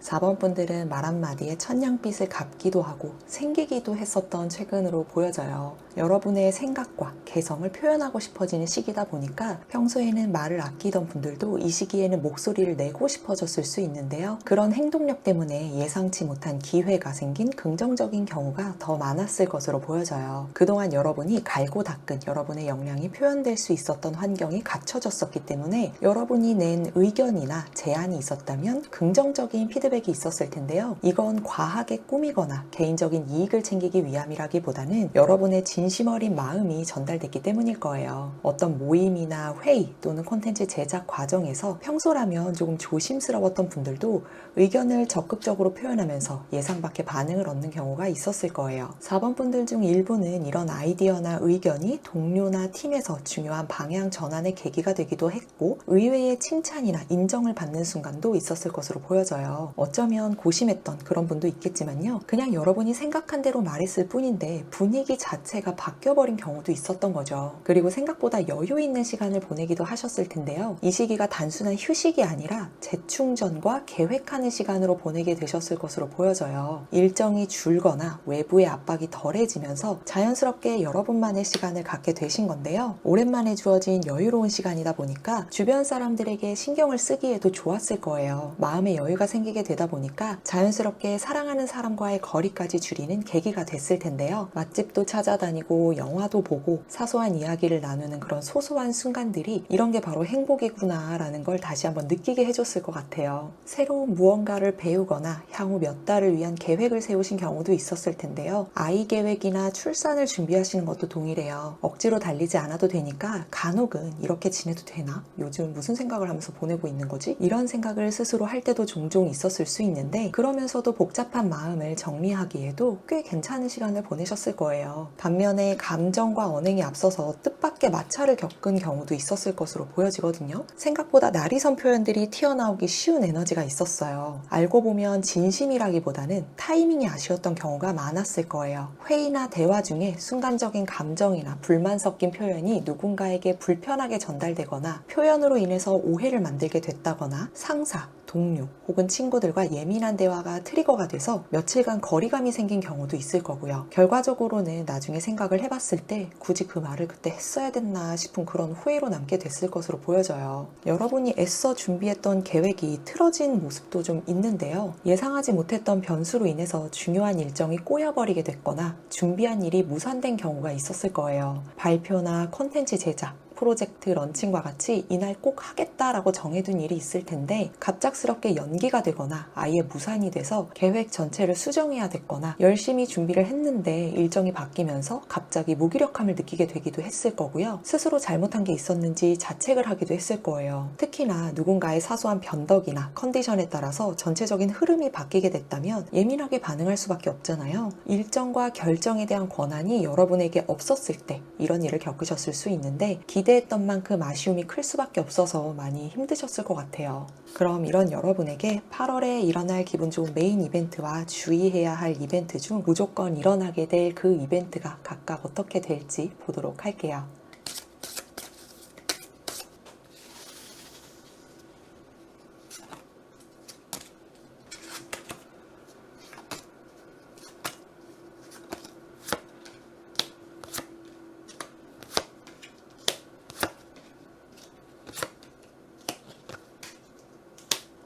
사 번 분들은 말 한마디에 천냥빚을 갚기도 하고 생기기도 했었던 최근으로 보여져요. 여러분의 생각과 개성을 표현하고 싶어지는 시기다 보니까 평소에는 말을 아끼던 분들도 이 시기에는 목소리를 내고 싶어졌을 수 있는데요. 그런 행동력 때문에 예상치 못한 기회가 생긴 긍정적인 경우가 더 많았을 것으로 보여져요. 그동안 여러분이 갈고 닦은 여러분의 역량이 표현될 수 있었던 환경이 갖춰졌었기 때문에 여러분이 낸 의견이나 제안이 있었다면 긍정적인 피드백이 계획이 있었을 텐데요. 이건 과하게 꾸미거나 개인적인 이익을 챙기기 위함이라기보다는 여러분의 진심 어린 마음이 전달됐기 때문일 거예요. 어떤 모임이나 회의 또는 콘텐츠 제작 과정에서 평소라면 조금 조심스러웠던 분들도 의견을 적극적으로 표현하면서 예상 밖의 반응을 얻는 경우가 있었을 거예요. 4번 분들 중 일부는 이런 아이디어나 의견이 동료나 팀에서 중요한 방향 전환의 계기가 되기도 했고 의외의 칭찬이나 인정을 받는 순간도 있었을 것으로 보여져요. 어쩌면 고심했던 그런 분도 있겠지만요. 그냥 여러분이 생각한 대로 말했을 뿐인데 분위기 자체가 바뀌어버린 경우도 있었던 거죠. 그리고 생각보다 여유 있는 시간을 보내기도 하셨을 텐데요. 이 시기가 단순한 휴식이 아니라 재충전과 계획하는 시간으로 보내게 되셨을 것으로 보여져요. 일정이 줄거나 외부의 압박이 덜해지면서 자연스럽게 여러분만의 시간을 갖게 되신 건데요. 오랜만에 주어진 여유로운 시간이다 보니까 주변 사람들에게 신경을 쓰기에도 좋았을 거예요. 마음의 여유가 생기게 되다 보니까 자연스럽게 사랑하는 사람과의 거리까지 줄이는 계기가 됐을 텐데요. 맛집도 찾아다니고 영화도 보고 사소한 이야기를 나누는 그런 소소한 순간들이 이런 게 바로 행복이구나 라는 걸 다시 한번 느끼게 해줬을 것 같아요. 새로운 무언가를 배우거나 향후 몇 달을 위한 계획을 세우신 경우도 있었을 텐데요. 아이 계획이나 출산을 준비하시는 것도 동일해요. 억지로 달리지 않아도 되니까 간혹은 이렇게 지내도 되나? 요즘 무슨 생각을 하면서 보내고 있는 거지? 이런 생각을 스스로 할 때도 종종 있었을 수 있는데 그러면서도 복잡한 마음을 정리하기에도 꽤 괜찮은 시간을 보내셨을 거예요. 반면에 감정과 언행이 앞서서 뜻밖의 마찰을 겪은 경우도 있었을 것으로 보여지거든요. 생각보다 날이선 표현들이 튀어나오기 쉬운 에너지가 있었어요. 알고 보면 진심이라기보다는 타이밍이 아쉬웠던 경우가 많았을 거예요. 회의나 대화 중에 순간적인 감정이나 불만 섞인 표현이 누군가에게 불편하게 전달되거나 표현으로 인해서 오해를 만들게 됐다거나 상사, 동료 혹은 친구들과 예민한 대화가 트리거가 돼서 며칠간 거리감이 생긴 경우도 있을 거고요. 결과적으로는 나중에 생각을 해봤을 때 굳이 그 말을 그때 했어야 됐나 싶은 그런 후회로 남게 됐을 것으로 보여져요. 여러분이 애써 준비했던 계획이 틀어진 모습도 좀 있는데요. 예상하지 못했던 변수로 인해서 중요한 일정이 꼬여버리게 됐거나 준비한 일이 무산된 경우가 있었을 거예요. 발표나 콘텐츠 제작, 프로젝트 런칭과 같이 이날 꼭 하겠다라고 정해둔 일이 있을 텐데 갑작스럽게 연기가 되거나 아예 무산이 돼서 계획 전체를 수정해야 됐거나 열심히 준비를 했는데 일정이 바뀌면서 갑자기 무기력함을 느끼게 되기도 했을 거고요. 스스로 잘못한 게 있었는지 자책을 하기도 했을 거예요. 특히나 누군가의 사소한 변덕이나 컨디션에 따라서 전체적인 흐름이 바뀌게 됐다면 예민하게 반응할 수밖에 없잖아요. 일정과 결정에 대한 권한이 여러분에게 없었을 때 이런 일을 겪으셨을 수 있는데 기대했던 만큼 아쉬움이 클 수밖에 없어서 많이 힘드셨을 것 같아요. 그럼 이런 여러분에게 8월에 일어날 기분 좋은 메인 이벤트와 주의해야 할 이벤트 중 무조건 일어나게 될 그 이벤트가 각각 어떻게 될지 보도록 할게요.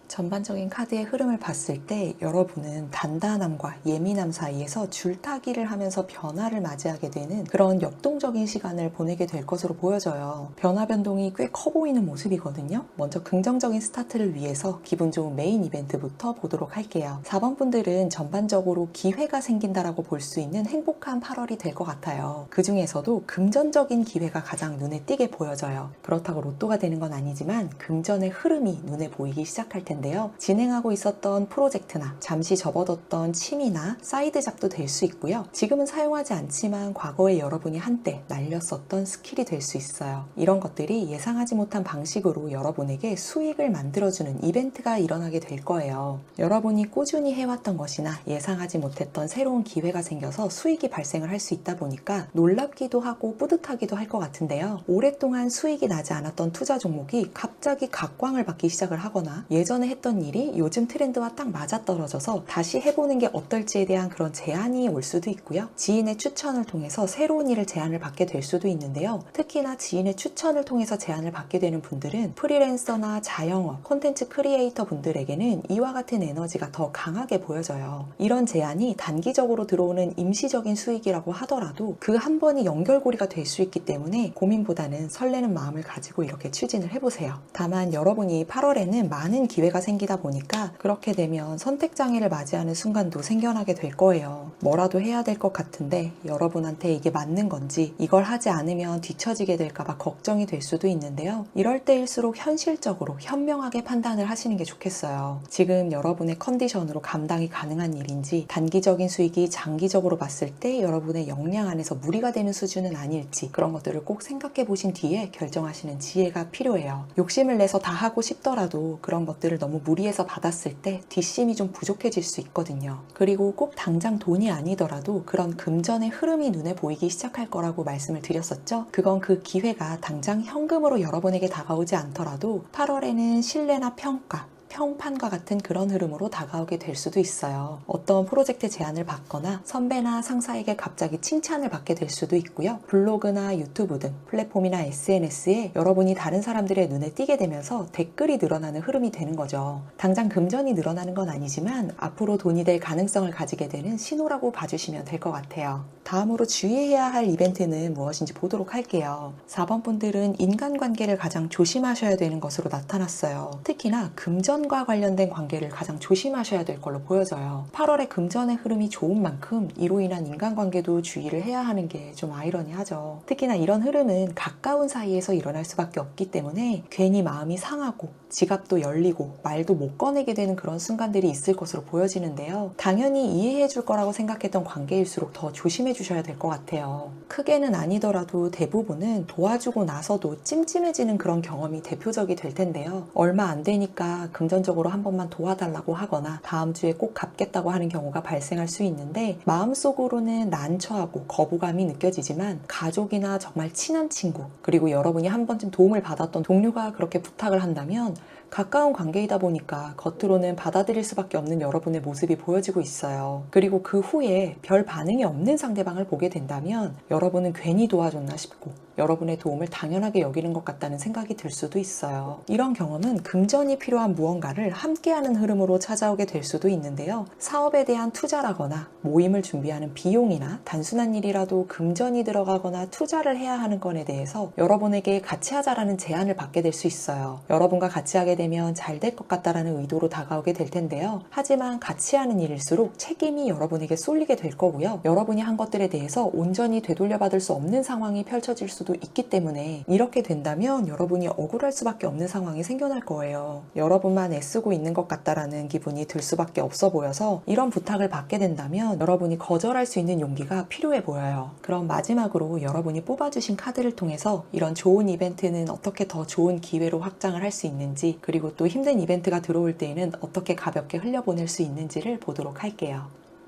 전반적인 카드의 흐름을 봤을 때 여러분은 단단함과 예민함 사이에서 줄타기를 하면서 변화를 맞이하게 되는 그런 역동적인 시간을 보내게 될 것으로 보여져요. 변화 변동이 꽤 커 보이는 모습이거든요. 먼저 긍정적인 스타트를 위해서 기분 좋은 메인 이벤트부터 보도록 할게요. 4번 분들은 전반적으로 기회가 생긴다라고 볼 수 있는 행복한 8월이 될 것 같아요. 그 중에서도 금전적인 기회가 가장 눈에 띄게 보여져요. 그렇다고 로또가 되는 건 아니지만 금전의 흐름이 눈에 보이기 시작할 텐데 진행하고 있었던 프로젝트나 잠시 접어뒀던 취미나 사이드작도 될 수 있고요. 지금은 사용하지 않지만 과거에 여러분이 한때 날렸었던 스킬이 될 수 있어요. 이런 것들이 예상하지 못한 방식으로 여러분에게 수익을 만들어주는 이벤트가 일어나게 될 거예요. 여러분이 꾸준히 해왔던 것이나 예상하지 못했던 새로운 기회가 생겨서 수익이 발생을 할 수 있다 보니까 놀랍기도 하고 뿌듯하기도 할 것 같은데요. 오랫동안 수익이 나지 않았던 투자 종목이 갑자기 각광을 받기 시작을 하거나 예전에 했던 일이 요즘 트렌드와 딱 맞아떨어져서 다시 해보는 게 어떨지에 대한 그런 제안이 올 수도 있고요. 지인의 추천을 통해서 새로운 일을 제안을 받게 될 수도 있는데요. 특히나 지인의 추천을 통해서 제안을 받게 되는 분들은 프리랜서나 자영업, 콘텐츠 크리에이터 분들에게는 이와 같은 에너지가 더 강하게 보여져요. 이런 제안이 단기적으로 들어오는 임시적인 수익이라고 하더라도 그 한 번이 연결고리가 될 수 있기 때문에 고민보다는 설레는 마음을 가지고 이렇게 추진을 해보세요. 다만 여러분이 8월에는 많은 기회가 관계가 생기다 보니까 그렇게 되면 선택장애를 맞이하는 순간도 생겨나게 될 거예요. 뭐라도 해야 될 것 같은데 여러분한테 이게 맞는 건지, 이걸 하지 않으면 뒤처지게 될까봐 걱정이 될 수도 있는데요. 이럴 때일수록 현실적으로 현명하게 판단을 하시는 게 좋겠어요. 지금 여러분의 컨디션으로 감당이 가능한 일인지, 단기적인 수익이 장기적으로 봤을 때 여러분의 역량 안에서 무리가 되는 수준은 아닐지, 그런 것들을 꼭 생각해 보신 뒤에 결정하시는 지혜가 필요해요. 욕심을 내서 다 하고 싶더라도 그런 것들을 너무 무리해서 받았을 때 뒷심이 좀 부족해질 수 있거든요. 그리고 꼭 당장 돈이 아니더라도 그런 금전의 흐름이 눈에 보이기 시작할 거라고 말씀을 드렸었죠. 그건 그 기회가 당장 현금으로 여러분에게 다가오지 않더라도 8월에는 신뢰나 평가, 평판과 같은 그런 흐름으로 다가오게 될 수도 있어요. 어떤 프로젝트 제안을 받거나 선배나 상사에게 갑자기 칭찬을 받게 될 수도 있고요. 블로그나 유튜브 등 플랫폼이나 SNS에 여러분이 다른 사람들의 눈에 띄게 되면서 댓글이 늘어나는 흐름이 되는 거죠. 당장 금전이 늘어나는 건 아니지만 앞으로 돈이 될 가능성을 가지게 되는 신호라고 봐주시면 될 것 같아요. 다음으로 주의해야 할 이벤트는 무엇인지 보도록 할게요. 4번 분들은 인간관계를 가장 조심하셔야 되는 것으로 나타났어요. 특히나 금전과 관련된 관계를 가장 조심하셔야 될 걸로 보여져요. 8월에 금전의 흐름이 좋은 만큼 이로 인한 인간관계도 주의를 해야 하는 게 좀 아이러니하죠. 특히나 이런 흐름은 가까운 사이에서 일어날 수밖에 없기 때문에 괜히 마음이 상하고 지갑도 열리고 말도 못 꺼내게 되는 그런 순간들이 있을 것으로 보여지는데요. 당연히 이해해 줄 거라고 생각했던 관계일수록 더 조심해 주셔야 될 것 같아요. 크게는 아니더라도 대부분은 도와주고 나서도 찜찜해지는 그런 경험이 대표적이 될 텐데요. 얼마 안 되니까 금전적으로 한 번만 도와달라고 하거나 다음 주에 꼭 갚겠다고 하는 경우가 발생할 수 있는데, 마음속으로는 난처하고 거부감이 느껴지지만 가족이나 정말 친한 친구, 그리고 여러분이 한 번쯤 도움을 받았던 동료가 그렇게 부탁을 한다면 가까운 관계이다 보니까 겉으로는 받아들일 수밖에 없는 여러분의 모습이 보여지고 있어요. 그리고 그 후에 별 반응이 없는 상대방을 보게 된다면 여러분은 괜히 도와줬나 싶고 여러분의 도움을 당연하게 여기는 것 같다는 생각이 들 수도 있어요. 이런 경험은 금전이 필요한 무언가를 함께하는 흐름으로 찾아오게 될 수도 있는데요. 사업에 대한 투자라거나 모임을 준비하는 비용이나 단순한 일이라도 금전이 들어가거나 투자를 해야 하는 건에 대해서 여러분에게 같이 하자라는 제안을 받게 될 수 있어요. 여러분과 같이 하게 되면 잘 될 것 같다라는 의도로 다가오게 될 텐데요. 하지만 같이 하는 일일수록 책임이 여러분에게 쏠리게 될 거고요. 여러분이 한 것들에 대해서 온전히 되돌려받을 수 없는 상황이 펼쳐질 수도 있기 때문에 이렇게 된다면 여러분이 억울할 수밖에 없는 상황이 생겨날 거예요. 여러분만 애쓰고 있는 것 같다라는 기분이 들 수밖에 없어 보여서 이런 부탁을 받게 된다면 여러분이 거절할 수 있는 용기가 필요해 보여요. 그럼 마지막으로 여러분이 뽑아주신 카드를 통해서 이런 좋은 이벤트는 어떻게 더 좋은 기회로 확장을 할 수 있는지, 그리고 또 힘든 이벤트가 들어올 때에는 어떻게 가볍게 흘려보낼 수 있는지를 보도록 할게요.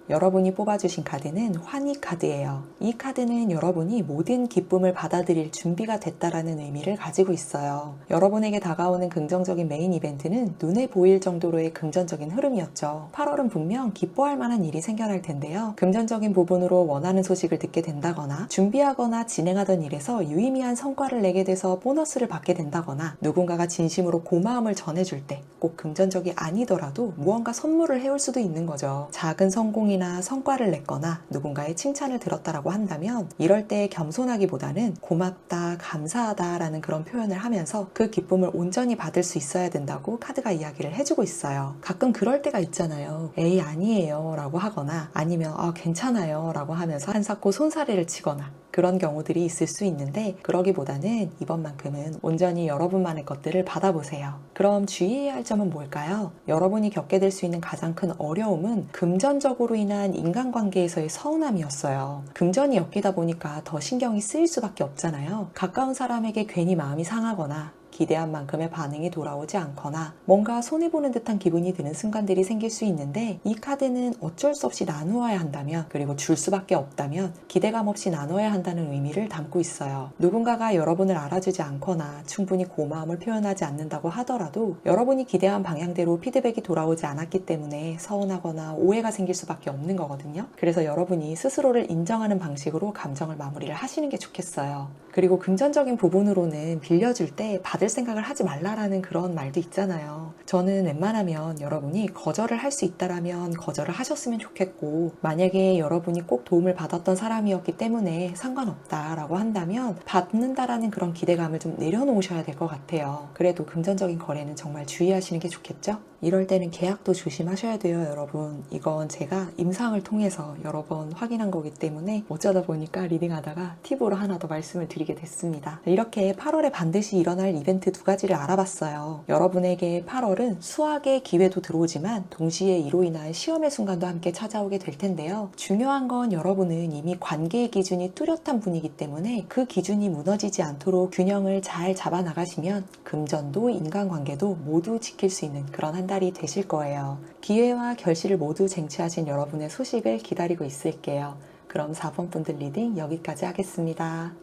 여러분이 뽑아주신 카드는 환희 카드예요. 이 카드는 여러분이 모든 기쁨을 받아들일 준비가 됐다라는 의미를 가지고 있어요. 여러분에게 다가오는 긍정적인 메인 이벤트는 눈에 보일 정도로의 금전적인 흐름이었죠. 8월은 분명 기뻐할 만한 일이 생겨날 텐데요. 금전적인 부분으로 원하는 소식을 듣게 된다거나 준비하거나 진행하던 일에서 유의미한 성과를 내게 돼서 보너스를 받게 된다거나 누군가가 진심으로 고마움을 전해줄 때 꼭 금전적이 아니더라도 무언가 선물을 해올 수도 있는 거죠. 작은 성공이나 성과를 냈거나 누군가의 칭찬을 들었다라고 한다면 이럴 때 겸손하기보다는 고맙다, 감사하다라는 그런 표현을 하면서 그 기쁨을 온전히 받을 수 있어야 된다고 카드가 이야기를 해주고 있어요. 가끔 그럴 때가 있잖아요. 에이 아니에요 라고 하거나 아니면 괜찮아요 라고 하면서 한사코 손사래를 치거나 그런 경우들이 있을 수 있는데, 그러기보다는 이번만큼은 온전히 여러분만의 것들을 받아보세요. 그럼 주의해야 할 점은 뭘까요? 여러분이 겪게 될 수 있는 가장 큰 어려움은 금전적으로 인한 인간관계에서의 서운함이었어요. 금전이 엮이다 보니까 더 신경이 쓰일 수밖에 없잖아요. 가까운 사람에게 괜히 마음이 상하거나 기대한 만큼의 반응이 돌아오지 않거나 뭔가 손해보는 듯한 기분이 드는 순간들이 생길 수 있는데, 이 카드는 어쩔 수 없이 나누어야 한다면, 그리고 줄 수밖에 없다면 기대감 없이 나눠야 한다는 의미를 담고 있어요. 누군가가 여러분을 알아주지 않거나 충분히 고마움을 표현하지 않는다고 하더라도 여러분이 기대한 방향대로 피드백이 돌아오지 않았기 때문에 서운하거나 오해가 생길 수밖에 없는 거거든요. 그래서 여러분이 스스로를 인정하는 방식으로 감정을 마무리를 하시는 게 좋겠어요. 그리고 금전적인 부분으로는 빌려줄 때 받을 생각을 하지 말라라는 그런 말도 있잖아요. 저는 웬만하면 여러분이 거절을 할 수 있다라면 거절을 하셨으면 좋겠고, 만약에 여러분이 꼭 도움을 받았던 사람이었기 때문에 상관없다라고 한다면 받는다라는 그런 기대감을 좀 내려놓으셔야 될 것 같아요. 그래도 금전적인 거래는 정말 주의하시는 게 좋겠죠? 이럴 때는 계약도 조심하셔야 돼요, 여러분. 이건 제가 임상을 통해서 여러 번 확인한 거기 때문에 어쩌다 보니까 리딩하다가 팁으로 하나 더 말씀을 드리게 됐습니다. 이렇게 8월에 반드시 일어날 이벤트 2가지를 알아봤어요. 여러분에게 8월은 수학의 기회도 들어오지만 동시에 이로 인한 시험의 순간도 함께 찾아오게 될 텐데요. 중요한 건 여러분은 이미 관계의 기준이 뚜렷한 분이기 때문에 그 기준이 무너지지 않도록 균형을 잘 잡아 나가시면 금전도 인간관계도 모두 지킬 수 있는 그런 한 달이 되실 거예요. 기회와 결실을 모두 쟁취하신 여러분의 소식을 기다리고 있을게요. 그럼 4번 분들 리딩 여기까지 하겠습니다.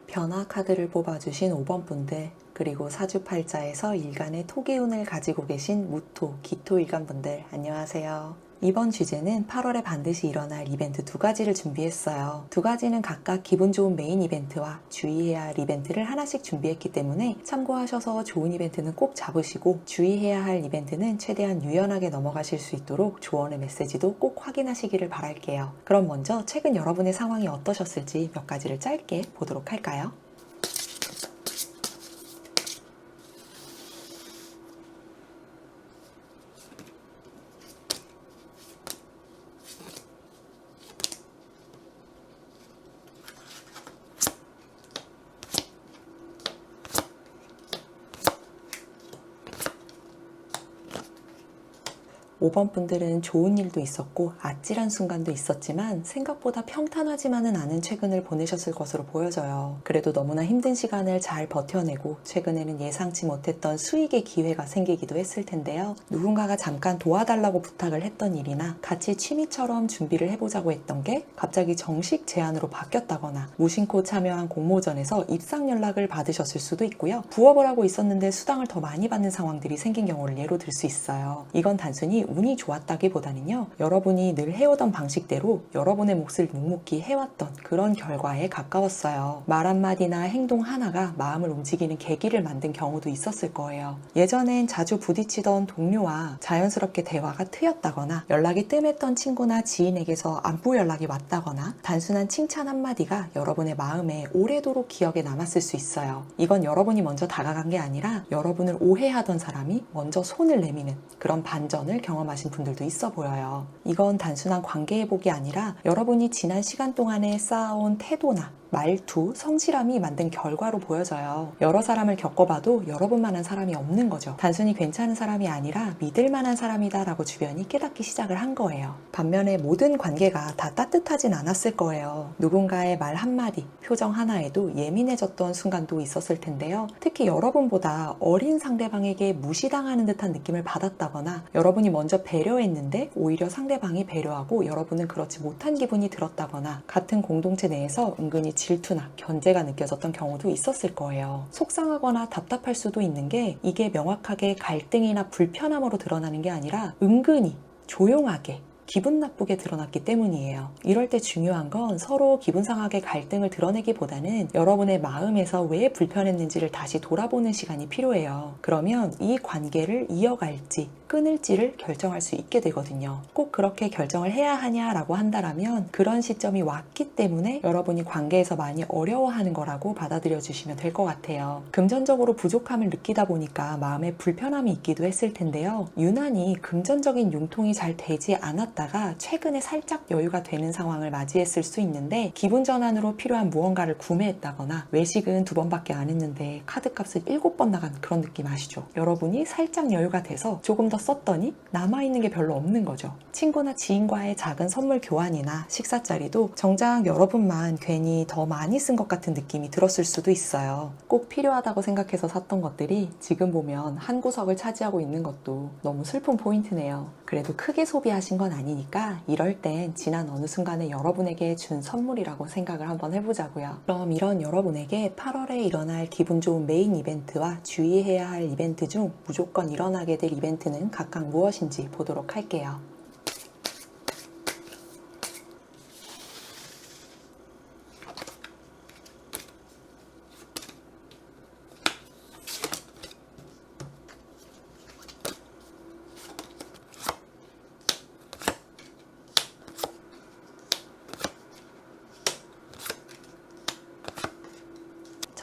변화 카드를 뽑아주신 5번 분들, 그리고 사주팔자에서 일간의 토기운을 가지고 계신 무토, 기토일간 분들 안녕하세요. 이번 주제는 8월에 반드시 일어날 이벤트 2가지를 준비했어요. 2가지는 각각 기분 좋은 메인 이벤트와 주의해야 할 이벤트를 하나씩 준비했기 때문에 참고하셔서 좋은 이벤트는 꼭 잡으시고 주의해야 할 이벤트는 최대한 유연하게 넘어가실 수 있도록 조언의 메시지도 꼭 확인하시기를 바랄게요. 그럼 먼저 최근 여러분의 상황이 어떠셨을지 몇 가지를 짧게 보도록 할까요? 5번 분들은 좋은 일도 있었고 아찔한 순간도 있었지만 생각보다 평탄하지만은 않은 최근을 보내셨을 것으로 보여져요. 그래도 너무나 힘든 시간을 잘 버텨내고 최근에는 예상치 못했던 수익의 기회가 생기기도 했을 텐데요. 누군가가 잠깐 도와달라고 부탁을 했던 일이나 같이 취미처럼 준비를 해보자고 했던 게 갑자기 정식 제안으로 바뀌었다거나 무심코 참여한 공모전에서 입상 연락을 받으셨을 수도 있고요. 부업을 하고 있었는데 수당을 더 많이 받는 상황들이 생긴 경우를 예로 들 수 있어요. 이건 단순히 운이 좋았다기보다는요, 여러분이 늘 해오던 방식대로 여러분의 몫을 묵묵히 해왔던 그런 결과에 가까웠어요. 말 한마디나 행동 하나가 마음을 움직이는 계기를 만든 경우도 있었을 거예요. 예전엔 자주 부딪히던 동료와 자연스럽게 대화가 트였다거나 연락이 뜸했던 친구나 지인에게서 안부 연락이 왔다거나 단순한 칭찬 한마디가 여러분의 마음에 오래도록 기억에 남았을 수 있어요. 이건 여러분이 먼저 다가간 게 아니라 여러분을 오해하던 사람이 먼저 손을 내미는 그런 반전을 경험하신 분들도 있어 보여요. 이건 단순한 관계 회복이 아니라 여러분이 지난 시간 동안에 쌓아온 태도나 말투, 성실함이 만든 결과로 보여져요. 여러 사람을 겪어봐도 여러분만한 사람이 없는 거죠. 단순히 괜찮은 사람이 아니라 믿을 만한 사람이다 라고 주변이 깨닫기 시작을 한 거예요. 반면에 모든 관계가 다 따뜻하진 않았을 거예요. 누군가의 말 한마디, 표정 하나에도 예민해졌던 순간도 있었을 텐데요. 특히 여러분보다 어린 상대방에게 무시당하는 듯한 느낌을 받았다거나 여러분이 먼저 배려했는데 오히려 상대방이 배려하고 여러분은 그렇지 못한 기분이 들었다거나 같은 공동체 내에서 은근히 질투나 견제가 느껴졌던 경우도 있었을 거예요. 속상하거나 답답할 수도 있는 게 이게 명확하게 갈등이나 불편함으로 드러나는 게 아니라 은근히 조용하게 기분 나쁘게 드러났기 때문이에요. 이럴 때 중요한 건 서로 기분 상하게 갈등을 드러내기보다는 여러분의 마음에서 왜 불편했는지를 다시 돌아보는 시간이 필요해요. 그러면 이 관계를 이어갈지 끊을지를 결정할 수 있게 되거든요. 꼭 그렇게 결정을 해야 하냐라고 한다면 그런 시점이 왔기 때문에 여러분이 관계에서 많이 어려워하는 거라고 받아들여 주시면 될 것 같아요. 금전적으로 부족함을 느끼다 보니까 마음에 불편함이 있기도 했을 텐데요. 유난히 금전적인 융통이 잘 되지 않았다가 최근에 살짝 여유가 되는 상황을 맞이했을 수 있는데 기분 전환으로 필요한 무언가를 구매했다거나 외식은 2번밖에 안 했는데 카드값을 7번 나간 그런 느낌 아시죠? 여러분이 살짝 여유가 돼서 조금 더 썼더니 남아있는 게 별로 없는 거죠. 친구나 지인과의 작은 선물 교환이나 식사 자리도 정작 여러분만 괜히 더 많이 쓴 것 같은 느낌이 들었을 수도 있어요. 꼭 필요하다고 생각해서 샀던 것들이 지금 보면 한 구석을 차지하고 있는 것도 너무 슬픈 포인트네요. 그래도 크게 소비하신 건 아니니까 이럴 땐 지난 어느 순간에 여러분에게 준 선물이라고 생각을 한번 해보자고요. 그럼 이런 여러분에게 8월에 일어날 기분 좋은 메인 이벤트와 주의해야 할 이벤트 중 무조건 일어나게 될 이벤트는 각각 무엇인지 보도록 할게요.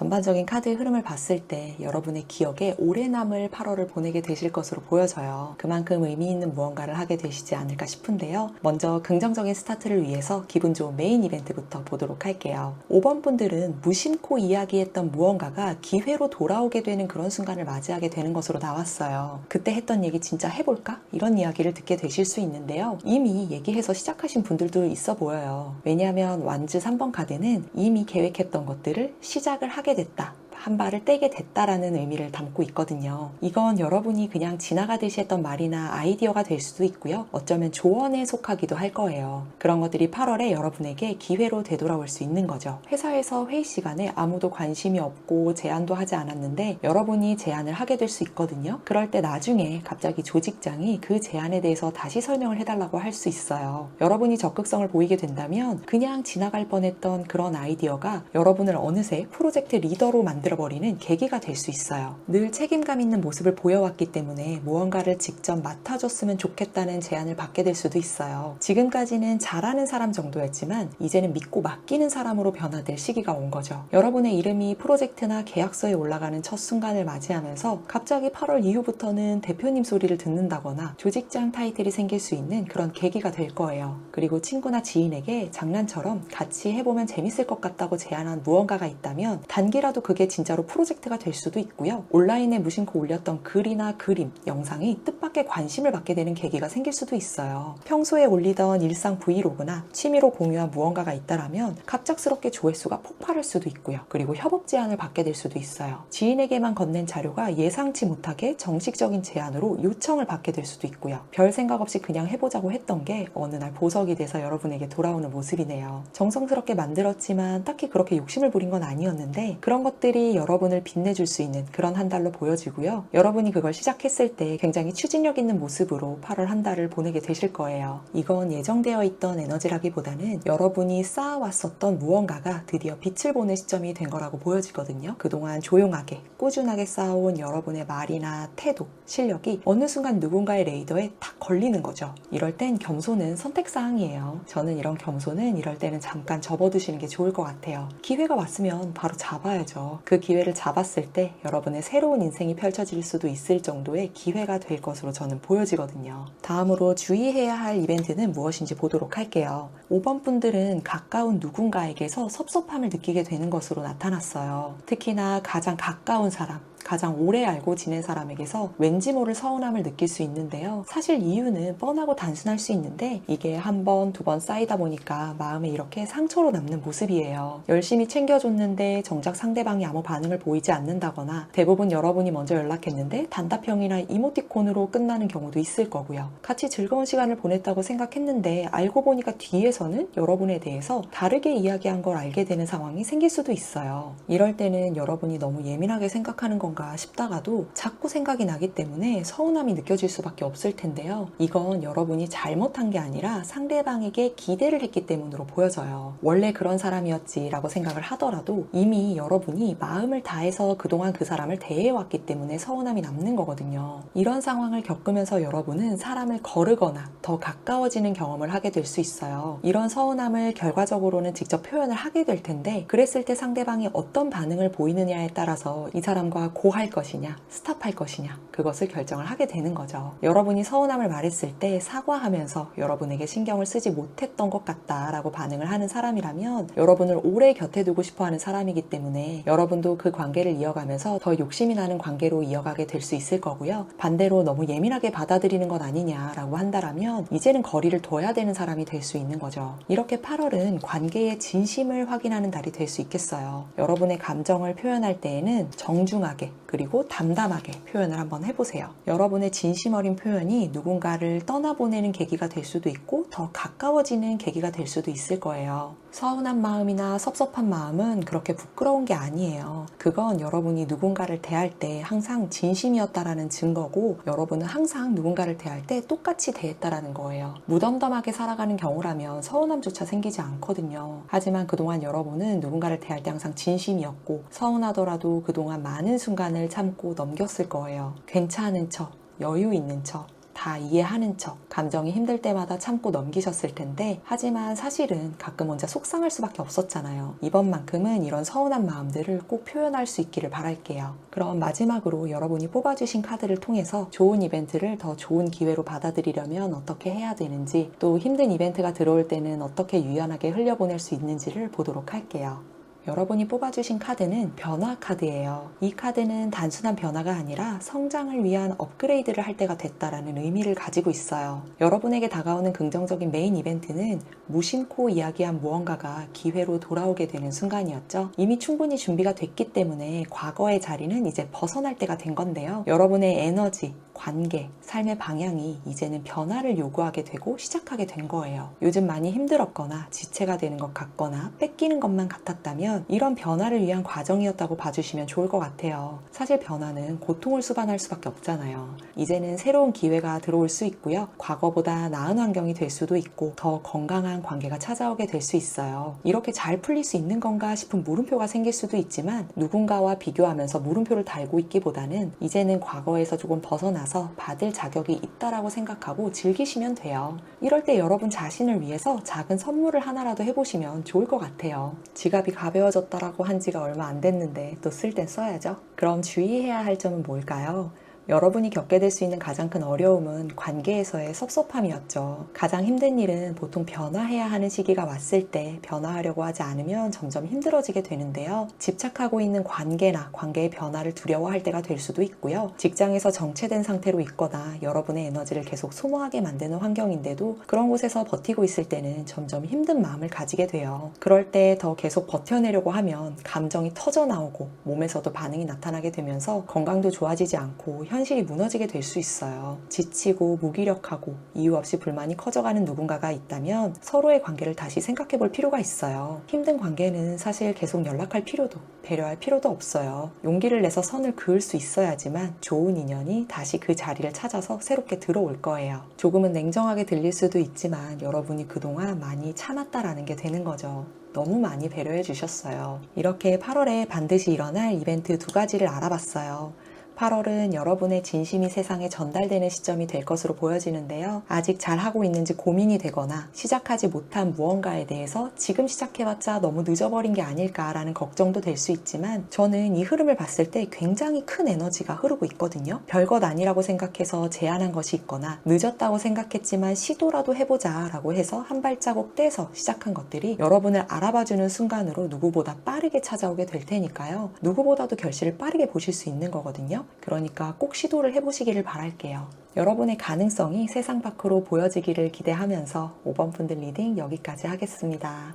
전반적인 카드의 흐름을 봤을 때 여러분의 기억에 오래 남을 8월을 보내게 되실 것으로 보여져요. 그만큼 의미 있는 무언가를 하게 되시지 않을까 싶은데요. 먼저 긍정적인 스타트를 위해서 기분 좋은 메인 이벤트부터 보도록 할게요. 5번 분들은 무심코 이야기했던 무언가가 기회로 돌아오게 되는 그런 순간을 맞이하게 되는 것으로 나왔어요. 그때 했던 얘기 진짜 해볼까? 이런 이야기를 듣게 되실 수 있는데요. 이미 얘기해서 시작하신 분들도 있어 보여요. 왜냐하면 완즈 3번 카드는 이미 계획했던 것들을 시작을 하게 됐다, 한 발을 떼게 됐다라는 의미를 담고 있거든요. 이건 여러분이 그냥 지나가듯이 했던 말이나 아이디어가 될 수도 있고요. 어쩌면 조언에 속하기도 할 거예요. 그런 것들이 8월에 여러분에게 기회로 되돌아올 수 있는 거죠. 회사에서 회의 시간에 아무도 관심이 없고 제안도 하지 않았는데 여러분이 제안을 하게 될 수 있거든요. 그럴 때 나중에 갑자기 조직장이 그 제안에 대해서 다시 설명을 해달라고 할 수 있어요. 여러분이 적극성을 보이게 된다면 그냥 지나갈 뻔했던 그런 아이디어가 여러분을 어느새 프로젝트 리더로 만들어버리는 계기가 될 수 있어요. 늘 책임감 있는 모습을 보여왔기 때문에 무언가를 직접 맡아줬으면 좋겠다는 제안을 받게 될 수도 있어요. 지금까지는 잘하는 사람 정도였지만 이제는 믿고 맡기는 사람으로 변화될 시기가 온 거죠. 여러분의 이름이 프로젝트나 계약서에 올라가는 첫 순간을 맞이하면서 갑자기 8월 이후부터는 대표님 소리를 듣는다거나 조직장 타이틀이 생길 수 있는 그런 계기가 될 거예요. 그리고 친구나 지인에게 장난처럼 같이 해보면 재밌을 것 같다고 제안한 무언가가 있다면 단기라도 그게 진짜로 프로젝트가 될 수도 있고요. 온라인에 무심코 올렸던 글이나 그림, 영상이 뜻밖의 관심을 받게 되는 계기가 생길 수도 있어요. 평소에 올리던 일상 브이로그나 취미로 공유한 무언가가 있다라면 갑작스럽게 조회수가 폭발할 수도 있고요. 그리고 협업 제안을 받게 될 수도 있어요. 지인에게만 건넨 자료가 예상치 못하게 정식적인 제안으로 요청을 받게 될 수도 있고요. 별 생각 없이 그냥 해보자고 했던 게 어느 날 보석이 돼서 여러분에게 돌아오는 모습이네요. 정성스럽게 만들었지만 딱히 그렇게 욕심을 부린 건 아니었는데 그런 것들이 여러분을 빛내줄 수 있는 그런 한 달로 보여지고요. 여러분이 그걸 시작했을 때 굉장히 추진력 있는 모습으로 8월 한 달을 보내게 되실 거예요. 이건 예정되어 있던 에너지라기보다는 여러분이 쌓아왔었던 무언가가 드디어 빛을 보는 시점이 된 거라고 보여지거든요. 그동안 조용하게 꾸준하게 쌓아온 여러분의 말이나 태도, 실력이 어느 순간 누군가의 레이더에 탁 걸리는 거죠. 이럴 땐 겸손은 선택사항이에요. 저는 이런 겸손은 이럴 때는 잠깐 접어두시는 게 좋을 것 같아요. 기회가 왔으면 바로 잡아야죠. 그 기회를 잡았을 때 여러분의 새로운 인생이 펼쳐질 수도 있을 정도의 기회가 될 것으로 저는 보여지거든요. 다음으로 주의해야 할 이벤트는 무엇인지 보도록 할게요. 5번 분들은 가까운 누군가에게서 섭섭함을 느끼게 되는 것으로 나타났어요. 특히나 가장 가까운 사람, 가장 오래 알고 지낸 사람에게서 왠지 모를 서운함을 느낄 수 있는데요. 사실 이유는 뻔하고 단순할 수 있는데 이게 한 번, 두 번 쌓이다 보니까 마음에 이렇게 상처로 남는 모습이에요. 열심히 챙겨줬는데 정작 상대방이 아무 반응을 보이지 않는다거나 대부분 여러분이 먼저 연락했는데 단답형이나 이모티콘으로 끝나는 경우도 있을 거고요. 같이 즐거운 시간을 보냈다고 생각했는데 알고 보니까 뒤에서는 여러분에 대해서 다르게 이야기한 걸 알게 되는 상황이 생길 수도 있어요. 이럴 때는 여러분이 너무 예민하게 생각하는 건가 싶다가도 자꾸 생각이 나기 때문에 서운함이 느껴질 수밖에 없을 텐데요. 이건 여러분이 잘못한 게 아니라 상대방에게 기대를 했기 때문으로 보여져요. 원래 그런 사람이었지 라고 생각을 하더라도 이미 여러분이 마음을 다해서 그동안 그 사람을 대해왔기 때문에 서운함이 남는 거거든요. 이런 상황을 겪으면서 여러분은 사람을 거르거나 더 가까워지는 경험을 하게 될 수 있어요. 이런 서운함을 결과적으로는 직접 표현을 하게 될 텐데 그랬을 때 상대방이 어떤 반응을 보이느냐에 따라서 이 사람과 고할 것이냐, 스탑할 것이냐 그것을 결정을 하게 되는 거죠. 여러분이 서운함을 말했을 때 사과하면서 여러분에게 신경을 쓰지 못했던 것 같다라고 반응을 하는 사람이라면 여러분을 오래 곁에 두고 싶어하는 사람이기 때문에 여러분도 그 관계를 이어가면서 더 욕심이 나는 관계로 이어가게 될 수 있을 거고요. 반대로 너무 예민하게 받아들이는 것 아니냐라고 한다라면 이제는 거리를 둬야 되는 사람이 될 수 있는 거죠. 이렇게 8월은 관계의 진심을 확인하는 달이 될 수 있겠어요. 여러분의 감정을 표현할 때에는 정중하게 그리고 담담하게 표현을 한번 해보세요. 여러분의 진심 어린 표현이 누군가를 떠나보내는 계기가 될 수도 있고 더 가까워지는 계기가 될 수도 있을 거예요. 서운한 마음이나 섭섭한 마음은 그렇게 부끄러운 게 아니에요. 그건 여러분이 누군가를 대할 때 항상 진심이었다라는 증거고 여러분은 항상 누군가를 대할 때 똑같이 대했다라는 거예요. 무덤덤하게 살아가는 경우라면 서운함조차 생기지 않거든요. 하지만 그동안 여러분은 누군가를 대할 때 항상 진심이었고 서운하더라도 그동안 많은 순간을 참고 넘겼을 거예요. 괜찮은 척, 여유 있는 척, 다 이해하는 척, 감정이 힘들 때마다 참고 넘기셨을 텐데, 하지만 사실은 가끔 혼자 속상할 수밖에 없었잖아요. 이번만큼은 이런 서운한 마음들을 꼭 표현할 수 있기를 바랄게요. 그럼 마지막으로 여러분이 뽑아주신 카드를 통해서 좋은 이벤트를 더 좋은 기회로 받아들이려면 어떻게 해야 되는지, 또 힘든 이벤트가 들어올 때는 어떻게 유연하게 흘려보낼 수 있는지를 보도록 할게요. 여러분이 뽑아주신 카드는 변화 카드예요. 이 카드는 단순한 변화가 아니라 성장을 위한 업그레이드를 할 때가 됐다라는 의미를 가지고 있어요. 여러분에게 다가오는 긍정적인 메인 이벤트는 무심코 이야기한 무언가가 기회로 돌아오게 되는 순간이었죠. 이미 충분히 준비가 됐기 때문에 과거의 자리는 이제 벗어날 때가 된 건데요. 여러분의 에너지, 관계, 삶의 방향이 이제는 변화를 요구하게 되고 시작하게 된 거예요. 요즘 많이 힘들었거나 지체가 되는 것 같거나 뺏기는 것만 같았다면 이런 변화를 위한 과정이었다고 봐주시면 좋을 것 같아요. 사실 변화는 고통을 수반할 수밖에 없잖아요. 이제는 새로운 기회가 들어올 수 있고요. 과거보다 나은 환경이 될 수도 있고 더 건강한 관계가 찾아오게 될 수 있어요. 이렇게 잘 풀릴 수 있는 건가 싶은 물음표가 생길 수도 있지만 누군가와 비교하면서 물음표를 달고 있기보다는 이제는 과거에서 조금 벗어나서 받을 자격이 있다라고 생각하고 즐기시면 돼요. 이럴 때 여러분 자신을 위해서 작은 선물을 하나라도 해보시면 좋을 것 같아요. 지갑이 가벼워졌다라고 한 지가 얼마 안 됐는데 또 쓸 땐 써야죠. 그럼 주의해야 할 점은 뭘까요? 여러분이 겪게 될 수 있는 가장 큰 어려움은 관계에서의 섭섭함이었죠. 가장 힘든 일은 보통 변화해야 하는 시기가 왔을 때 변화하려고 하지 않으면 점점 힘들어지게 되는데요. 집착하고 있는 관계나 관계의 변화를 두려워할 때가 될 수도 있고요. 직장에서 정체된 상태로 있거나 여러분의 에너지를 계속 소모하게 만드는 환경인데도 그런 곳에서 버티고 있을 때는 점점 힘든 마음을 가지게 돼요. 그럴 때 더 계속 버텨내려고 하면 감정이 터져 나오고 몸에서도 반응이 나타나게 되면서 건강도 좋아지지 않고 현실이 무너지게 될 수 있어요. 지치고 무기력하고 이유 없이 불만이 커져가는 누군가가 있다면 서로의 관계를 다시 생각해 볼 필요가 있어요. 힘든 관계는 사실 계속 연락할 필요도 배려할 필요도 없어요. 용기를 내서 선을 그을 수 있어야지만 좋은 인연이 다시 그 자리를 찾아서 새롭게 들어올 거예요. 조금은 냉정하게 들릴 수도 있지만 여러분이 그동안 많이 참았다라는 게 되는 거죠. 너무 많이 배려해 주셨어요. 이렇게 8월에 반드시 일어날 이벤트 2가지를 알아봤어요. 8월은 여러분의 진심이 세상에 전달되는 시점이 될 것으로 보여지는데요. 아직 잘하고 있는지 고민이 되거나 시작하지 못한 무언가에 대해서 지금 시작해봤자 너무 늦어버린 게 아닐까라는 걱정도 될 수 있지만 저는 이 흐름을 봤을 때 굉장히 큰 에너지가 흐르고 있거든요. 별것 아니라고 생각해서 제안한 것이 있거나 늦었다고 생각했지만 시도라도 해보자 라고 해서 한 발자국 떼서 시작한 것들이 여러분을 알아봐주는 순간으로 누구보다 빠르게 찾아오게 될 테니까요. 누구보다도 결실을 빠르게 보실 수 있는 거거든요. 그러니까 꼭 시도를 해보시기를 바랄게요. 여러분의 가능성이 세상 밖으로 보여지기를 기대하면서 5번 분들 리딩 여기까지 하겠습니다.